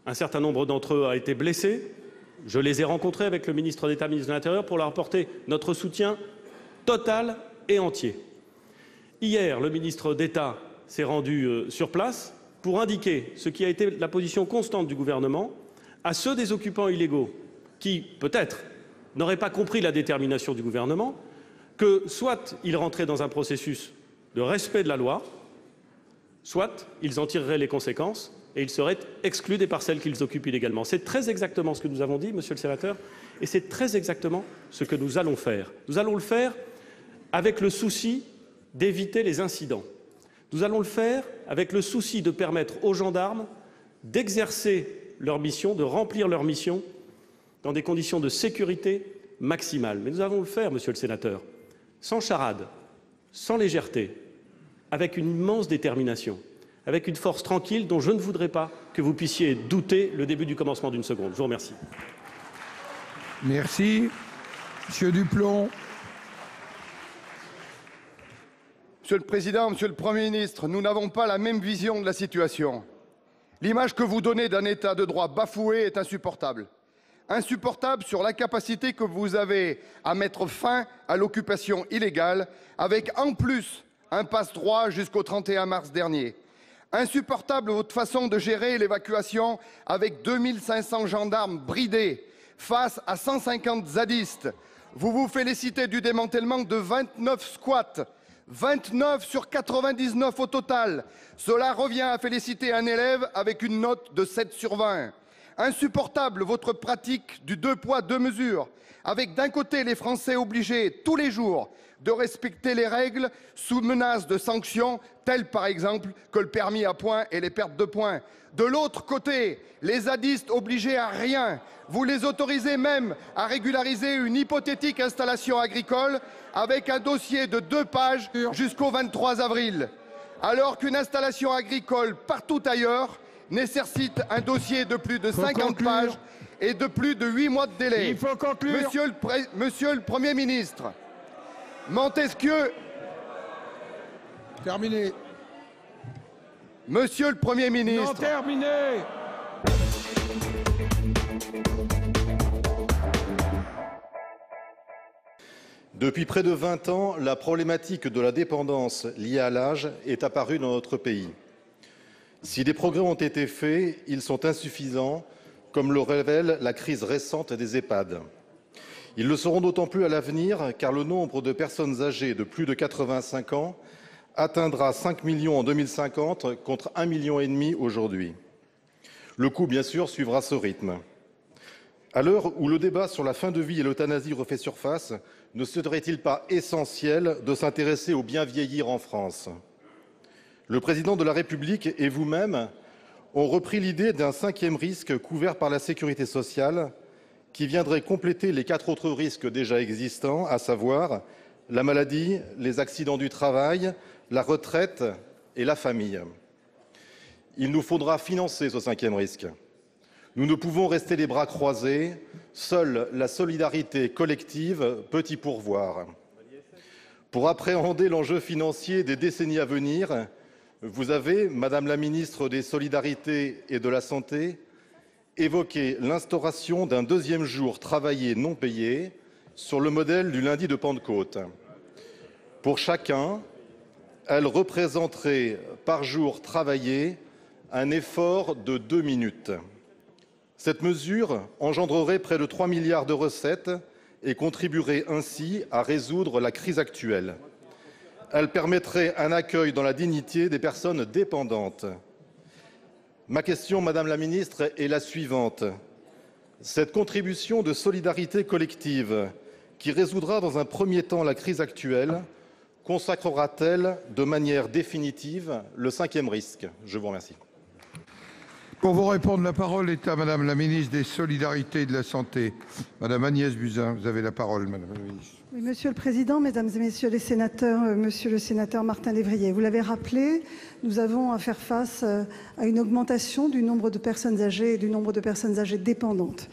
un certain nombre d'entre eux a été blessé. Je les ai rencontrés avec le ministre d'État, ministre de l'Intérieur, pour leur apporter notre soutien total et entier. Hier, le ministre d'État s'est rendu sur place pour indiquer ce qui a été la position constante du gouvernement à ceux des occupants illégaux qui, peut-être, n'auraient pas compris la détermination du gouvernement, que soit ils rentraient dans un processus de respect de la loi, soit ils en tireraient les conséquences et ils seraient exclus des parcelles qu'ils occupent illégalement. C'est très exactement ce que nous avons dit, monsieur le sénateur, et c'est très exactement ce que nous allons faire. Nous allons le faire avec le souci d'éviter les incidents. Nous allons le faire avec le souci de permettre aux gendarmes d'exercer leur mission, de remplir leur mission dans des conditions de sécurité maximale. Mais nous allons le faire, monsieur le sénateur, sans charade, sans légèreté, avec une immense détermination, avec une force tranquille dont je ne voudrais pas que vous puissiez douter le début du commencement d'une seconde. Je vous remercie. Merci. Monsieur Duplomb. Monsieur le Président, Monsieur le Premier ministre, nous n'avons pas la même vision de la situation. L'image que vous donnez d'un État de droit bafoué est insupportable. Insupportable sur l'incapacité que vous avez à mettre fin à l'occupation illégale, avec en plus un passe-droit jusqu'au 31 mars dernier. Insupportable votre façon de gérer l'évacuation avec 2500 gendarmes bridés face à 150 zadistes. Vous vous félicitez du démantèlement de 29 squats, 29 sur 99 au total. Cela revient à féliciter un élève avec une note de 7 sur 20. Insupportable votre pratique du 2 poids 2 mesures, avec d'un côté les Français obligés tous les jours de respecter les règles sous menace de sanctions, telles par exemple que le permis à points et les pertes de points. De l'autre côté, les zadistes obligés à rien. Vous les autorisez même à régulariser une hypothétique installation agricole avec un dossier de 2 pages jusqu'au 23 avril. Alors qu'une installation agricole partout ailleurs nécessite un dossier de plus de 50 pages et de plus de 8 mois de délai. Il faut conclure. Monsieur le Premier ministre, Montesquieu... Terminé. Monsieur le Premier ministre... Non, terminé. Depuis près de 20 ans, la problématique de la dépendance liée à l'âge est apparue dans notre pays. Si des progrès ont été faits, ils sont insuffisants, comme le révèle la crise récente des EHPAD. Ils le seront d'autant plus à l'avenir, car le nombre de personnes âgées de plus de 85 ans atteindra 5 millions en 2050 contre 1,5 million aujourd'hui. Le coût, bien sûr, suivra ce rythme. À l'heure où le débat sur la fin de vie et l'euthanasie refait surface, ne serait-il pas essentiel de s'intéresser au bien vieillir en France ? Le président de la République et vous-même ont repris l'idée d'un 5e risque couvert par la sécurité sociale qui viendrait compléter les 4 autres risques déjà existants, à savoir la maladie, les accidents du travail, la retraite et la famille. Il nous faudra financer ce 5e risque. Nous ne pouvons rester les bras croisés. Seule la solidarité collective peut y pourvoir. Pour appréhender l'enjeu financier des décennies à venir, vous avez, Madame la ministre des Solidarités et de la Santé, évoqué l'instauration d'un 2e jour travaillé non payé sur le modèle du lundi de Pentecôte. Pour chacun, elle représenterait par jour travaillé un effort de 2 minutes. Cette mesure engendrerait près de 3 milliards de recettes et contribuerait ainsi à résoudre la crise actuelle. Elle permettrait un accueil dans la dignité des personnes dépendantes. Ma question, Madame la ministre, est la suivante. Cette contribution de solidarité collective, qui résoudra dans un premier temps la crise actuelle, consacrera-t-elle de manière définitive le 5e risque? Je vous remercie. Pour vous répondre, la parole est à Madame la ministre des Solidarités et de la Santé. Madame Agnès Buzyn, vous avez la parole, Madame la ministre. Oui, Monsieur le Président, Mesdames et Messieurs les sénateurs, Monsieur le sénateur Martin Lévrier, vous l'avez rappelé, nous avons à faire face à une augmentation du nombre de personnes âgées et du nombre de personnes âgées dépendantes.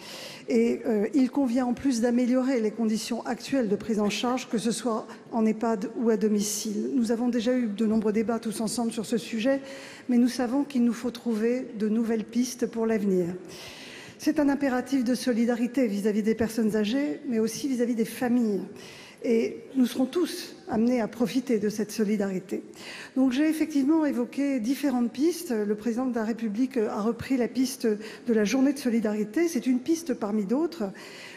Et il convient en plus d'améliorer les conditions actuelles de prise en charge, que ce soit en EHPAD ou à domicile. Nous avons déjà eu de nombreux débats tous ensemble sur ce sujet, mais nous savons qu'il nous faut trouver de nouvelles pistes pour l'avenir. C'est un impératif de solidarité vis-à-vis des personnes âgées, mais aussi vis-à-vis des familles. Et nous serons tous amenés à profiter de cette solidarité. Donc j'ai effectivement évoqué différentes pistes. Le président de la République a repris la piste de la journée de solidarité. C'est une piste parmi d'autres.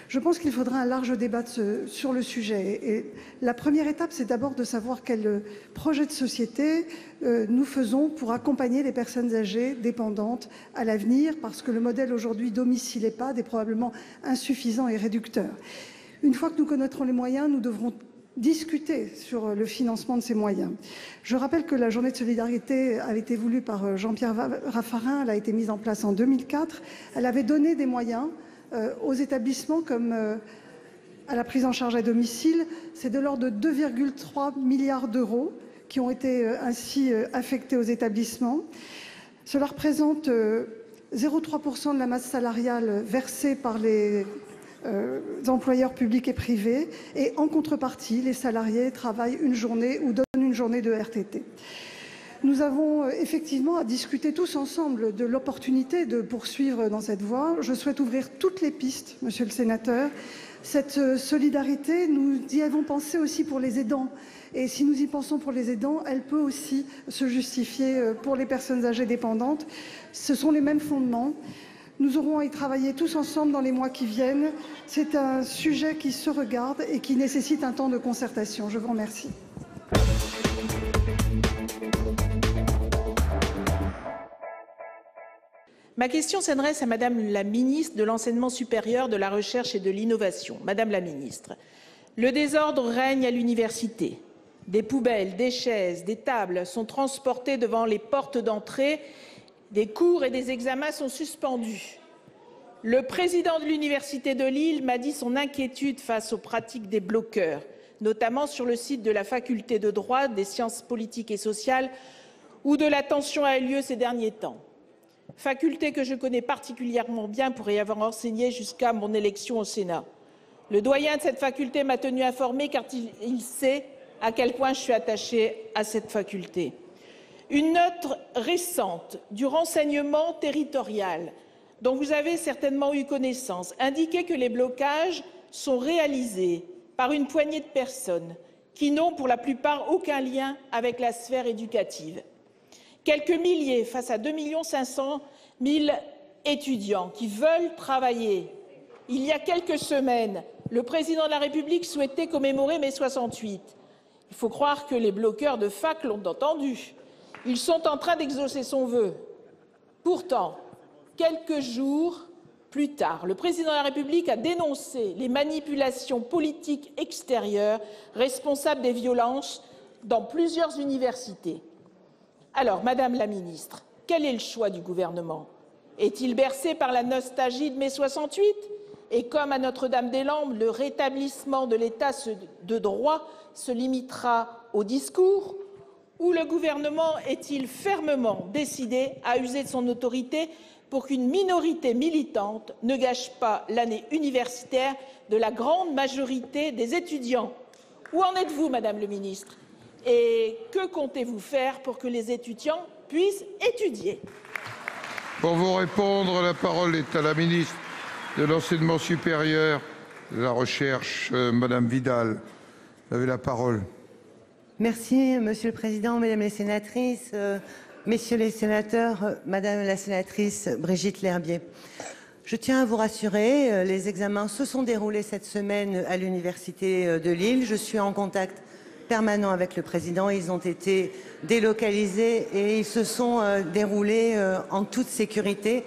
Je pense qu'il faudra un large débat sur le sujet. Et la première étape, c'est d'abord de savoir quel projet de société nous faisons pour accompagner les personnes âgées dépendantes à l'avenir, parce que le modèle aujourd'hui domicile EHPAD est probablement insuffisant et réducteur. Une fois que nous connaîtrons les moyens, nous devrons discuter sur le financement de ces moyens. Je rappelle que la journée de solidarité avait été voulue par Jean-Pierre Raffarin, elle a été mise en place en 2004. Elle avait donné des moyens aux établissements comme à la prise en charge à domicile. C'est de l'ordre de 2,3 milliards d'euros qui ont été ainsi affectés aux établissements. Cela représente 0,3% de la masse salariale versée par les employeurs publics et privés, et en contrepartie, les salariés travaillent une journée ou donnent une journée de RTT. Nous avons effectivement à discuter tous ensemble de l'opportunité de poursuivre dans cette voie. Je souhaite ouvrir toutes les pistes, Monsieur le Sénateur. Cette solidarité, nous y avons pensé aussi pour les aidants. Et si nous y pensons pour les aidants, elle peut aussi se justifier pour les personnes âgées dépendantes. Ce sont les mêmes fondements. Nous aurons à y travailler tous ensemble dans les mois qui viennent. C'est un sujet qui se regarde et qui nécessite un temps de concertation. Je vous remercie. Ma question s'adresse à Madame la ministre de l'Enseignement supérieur, de la Recherche et de l'Innovation. Madame la ministre, le désordre règne à l'université. Des poubelles, des chaises, des tables sont transportées devant les portes d'entrée. Des cours et des examens sont suspendus. Le président de l'Université de Lille m'a dit son inquiétude face aux pratiques des bloqueurs, notamment sur le site de la faculté de droit, des sciences politiques et sociales, où de la tension a eu lieu ces derniers temps. Faculté que je connais particulièrement bien pour y avoir enseigné jusqu'à mon élection au Sénat. Le doyen de cette faculté m'a tenu informé car il sait à quel point je suis attachée à cette faculté. Une note récente du renseignement territorial, dont vous avez certainement eu connaissance, indiquait que les blocages sont réalisés par une poignée de personnes qui n'ont pour la plupart aucun lien avec la sphère éducative. Quelques milliers face à 2 500 000 étudiants qui veulent travailler. Il y a quelques semaines, le président de la République souhaitait commémorer mai 68. Il faut croire que les bloqueurs de fac l'ont entendu. Ils sont en train d'exaucer son vœu. Pourtant, quelques jours plus tard, le président de la République a dénoncé les manipulations politiques extérieures responsables des violences dans plusieurs universités. Alors, Madame la ministre, quel est le choix du gouvernement? Est-il bercé par la nostalgie de mai 68? Et comme à Notre-Dame-des-Landes, le rétablissement de l'état de droit se limitera au discours, ou le gouvernement est-il fermement décidé à user de son autorité pour qu'une minorité militante ne gâche pas l'année universitaire de la grande majorité des étudiants? Où en êtes-vous, Madame le ministre? Et que comptez-vous faire pour que les étudiants puissent étudier? Pour vous répondre, la parole est à la ministre de l'Enseignement supérieur, de la Recherche, Madame Vidal. Vous avez la parole. Merci, Monsieur le Président, Mesdames les sénatrices, Messieurs les sénateurs, Madame la sénatrice Brigitte Lherbier. Je tiens à vous rassurer, les examens se sont déroulés cette semaine à l'Université de Lille. Je suis en contact permanent avec le Président. Ils ont été délocalisés et ils se sont déroulés en toute sécurité.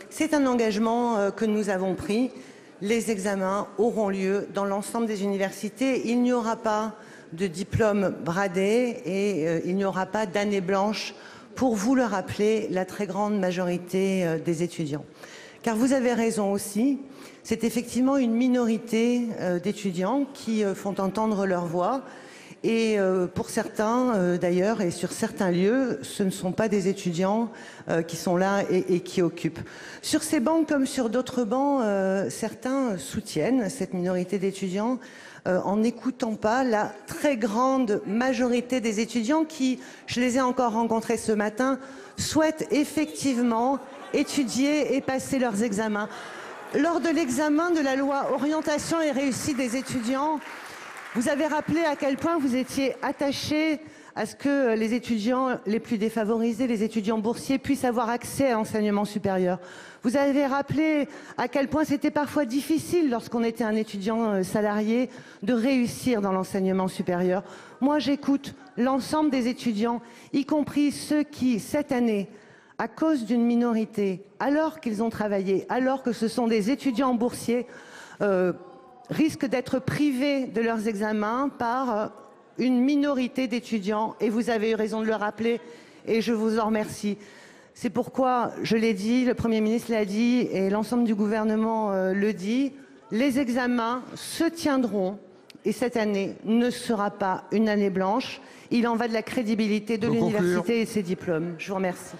C'est un engagement que nous avons pris. Les examens auront lieu dans l'ensemble des universités. Il n'y aura pas de diplôme bradé et il n'y aura pas d'année blanche pour vous le rappeler, la très grande majorité des étudiants. Car vous avez raison aussi, c'est effectivement une minorité d'étudiants qui font entendre leur voix. Et pour certains, d'ailleurs, et sur certains lieux, ce ne sont pas des étudiants qui sont là et qui occupent. Sur ces bancs comme sur d'autres bancs, certains soutiennent cette minorité d'étudiants en n'écoutant pas la très grande majorité des étudiants qui, je les ai encore rencontrés ce matin, souhaitent effectivement étudier et passer leurs examens. Lors de l'examen de la loi Orientation et réussite des étudiants, vous avez rappelé à quel point vous étiez attachés à ce que les étudiants les plus défavorisés, les étudiants boursiers, puissent avoir accès à l'enseignement supérieur. Vous avez rappelé à quel point c'était parfois difficile, lorsqu'on était un étudiant salarié, de réussir dans l'enseignement supérieur. Moi, j'écoute l'ensemble des étudiants, y compris ceux qui, cette année, à cause d'une minorité, alors qu'ils ont travaillé, alors que ce sont des étudiants boursiers, risquent d'être privés de leurs examens par une minorité d'étudiants. Et vous avez eu raison de le rappeler, et je vous en remercie. C'est pourquoi, je l'ai dit, le Premier ministre l'a dit, et l'ensemble du gouvernement le dit, les examens se tiendront, et cette année ne sera pas une année blanche. Il en va de la crédibilité de l'université et ses diplômes. Je vous remercie.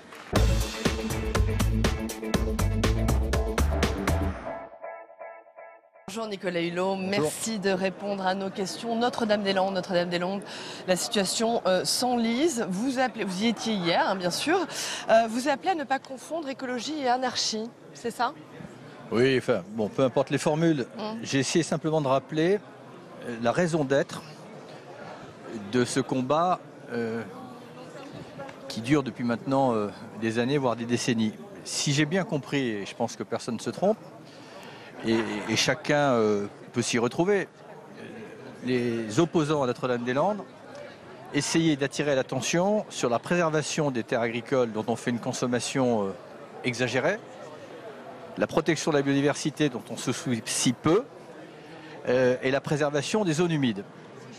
Bonjour Nicolas Hulot, merci de répondre à nos questions. Notre-Dame-des-Landes, la situation s'enlise. Vous y étiez hier, hein, bien sûr. Vous appelez à ne pas confondre écologie et anarchie, c'est ça? Oui, enfin, bon, peu importe les formules. J'ai essayé simplement de rappeler la raison d'être de ce combat qui dure depuis maintenant des années, voire des décennies. Si j'ai bien compris, et je pense que personne ne se trompe, et chacun peut s'y retrouver, les opposants à Notre-Dame-des-Landes essayaient d'attirer l'attention sur la préservation des terres agricoles dont on fait une consommation exagérée, la protection de la biodiversité dont on se soucie peu, et la préservation des zones humides.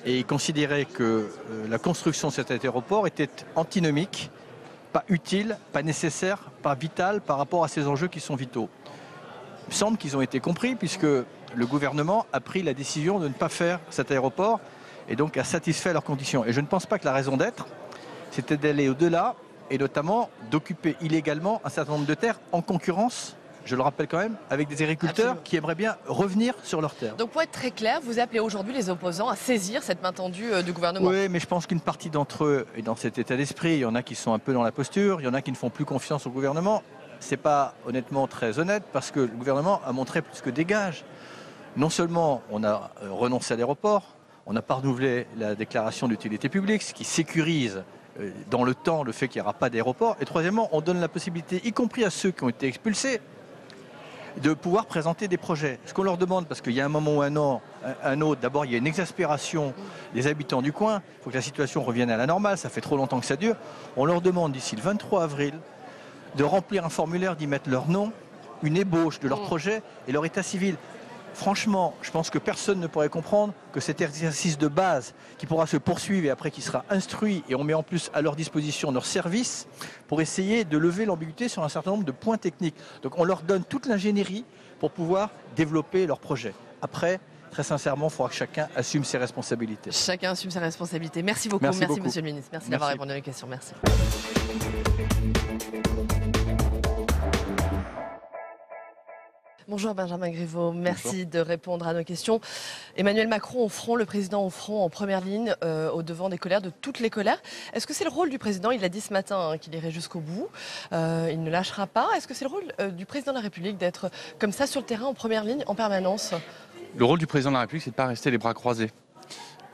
Et ils considéraient que la construction de cet aéroport était antinomique, pas utile, pas nécessaire, pas vital par rapport à ces enjeux qui sont vitaux. Il me semble qu'ils ont été compris puisque le gouvernement a pris la décision de ne pas faire cet aéroport et donc a satisfait leurs conditions. Et je ne pense pas que la raison d'être, c'était d'aller au-delà et notamment d'occuper illégalement un certain nombre de terres en concurrence, je le rappelle quand même, avec des agriculteurs qui aimeraient bien revenir sur leurs terres. Donc pour être très clair, vous appelez aujourd'hui les opposants à saisir cette main tendue du gouvernement? Oui, mais je pense qu'une partie d'entre eux est dans cet état d'esprit. Il y en a qui sont un peu dans la posture, il y en a qui ne font plus confiance au gouvernement. C'est pas honnêtement très honnête parce que le gouvernement a montré plus que des gages. Non seulement on a renoncé à l'aéroport, on n'a pas renouvelé la déclaration d'utilité publique, ce qui sécurise dans le temps le fait qu'il n'y aura pas d'aéroport. Et troisièmement, on donne la possibilité, y compris à ceux qui ont été expulsés, de pouvoir présenter des projets. Ce qu'on leur demande, parce qu'il y a un moment ou un autre, d'abord il y a une exaspération des habitants du coin, il faut que la situation revienne à la normale, ça fait trop longtemps que ça dure. On leur demande d'ici le 23 avril de remplir un formulaire, d'y mettre leur nom, une ébauche de leur projet et leur état civil. Franchement, je pense que personne ne pourrait comprendre que cet exercice de base qui pourra se poursuivre et après qui sera instruit et on met en plus à leur disposition leurs services pour essayer de lever l'ambiguïté sur un certain nombre de points techniques. Donc on leur donne toute l'ingénierie pour pouvoir développer leurs projets. Après, très sincèrement, il faudra que chacun assume ses responsabilités. Chacun assume ses responsabilités. Merci beaucoup, Merci beaucoup. Monsieur le Ministre. Merci d'avoir répondu à nos questions. Merci. Bonjour Benjamin Griveaux, merci de répondre à nos questions. Emmanuel Macron au front, le président au front, en première ligne, au devant des colères, de toutes les colères. Est-ce que c'est le rôle du président? Il a dit ce matin qu'il irait jusqu'au bout, il ne lâchera pas. Est-ce que c'est le rôle du président de la République d'être comme ça sur le terrain, en première ligne, en permanence? Le rôle du président de la République, c'est de ne pas rester les bras croisés.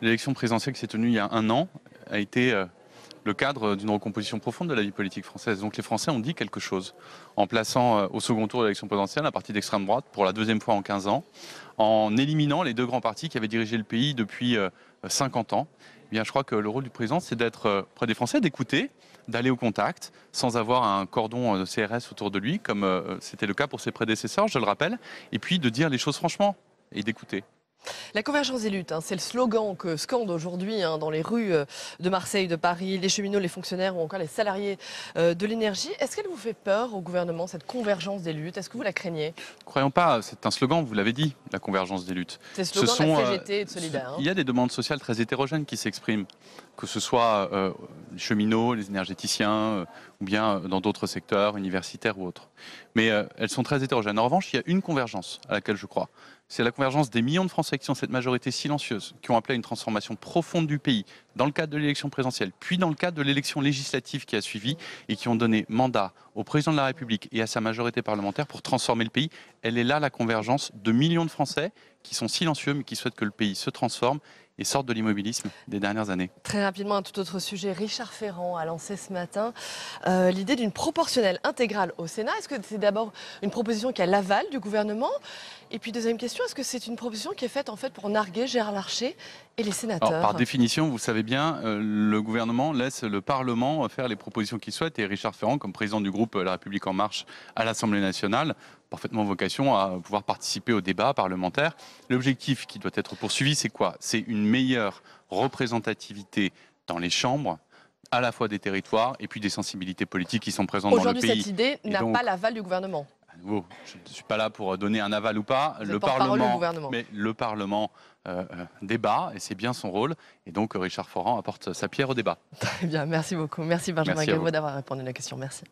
L'élection présidentielle qui s'est tenue il y a 1 an a été le cadre d'une recomposition profonde de la vie politique française. Donc les Français ont dit quelque chose en plaçant au second tour de l'élection présidentielle un parti d'extrême droite pour la 2e fois en 15 ans, en éliminant les 2 grands partis qui avaient dirigé le pays depuis 50 ans. Eh bien, je crois que le rôle du président, c'est d'être près des Français, d'écouter, d'aller au contact, sans avoir un cordon de CRS autour de lui, comme c'était le cas pour ses prédécesseurs, je le rappelle, et puis de dire les choses franchement et d'écouter. La convergence des luttes, c'est le slogan que scandent aujourd'hui dans les rues de Marseille, de Paris, les cheminots, les fonctionnaires ou encore les salariés de l'énergie. Est-ce qu'elle vous fait peur au gouvernement, cette convergence des luttes? Est-ce que vous la craignez? Croyons pas, c'est un slogan, vous l'avez dit, la convergence des luttes. C'est le slogan de la CGT et de Solidaire. Il y a des demandes sociales très hétérogènes qui s'expriment, que ce soit les cheminots, les énergéticiens, ou bien dans d'autres secteurs, universitaires ou autres. Mais elles sont très hétérogènes. En revanche, il y a une convergence à laquelle je crois. C'est la convergence des millions de Français qui sont cette majorité silencieuse, qui ont appelé à une transformation profonde du pays dans le cadre de l'élection présidentielle, puis dans le cadre de l'élection législative qui a suivi, et qui ont donné mandat au président de la République et à sa majorité parlementaire pour transformer le pays. Elle est là, la convergence de millions de Français qui sont silencieux, mais qui souhaitent que le pays se transforme et sorte de l'immobilisme des dernières années. Très rapidement, un tout autre sujet. Richard Ferrand a lancé ce matin l'idée d'une proportionnelle intégrale au Sénat. Est-ce que c'est d'abord une proposition qui a l'aval du gouvernement? Et puis deuxième question, est-ce que c'est une proposition qui est faite en fait pour narguer Gérard Larcher et les sénateurs? Alors, par définition, vous savez bien, le gouvernement laisse le Parlement faire les propositions qu'il souhaite, et Richard Ferrand, comme président du groupe La République En Marche à l'Assemblée nationale, parfaitement vocation à pouvoir participer au débat parlementaire. L'objectif qui doit être poursuivi, c'est quoi? C'est une meilleure représentativité dans les chambres, à la fois des territoires et puis des sensibilités politiques qui sont présentes dans le pays. Aujourd'hui, cette idée n'a pas l'aval du gouvernement. À nouveau, je ne suis pas là pour donner un aval ou pas. Le Parlement, mais le Parlement débat, et c'est bien son rôle. Et donc Richard Ferrand apporte sa pierre au débat. Très bien, merci beaucoup. Merci Benjamin Griveaux d'avoir répondu à la question. Merci.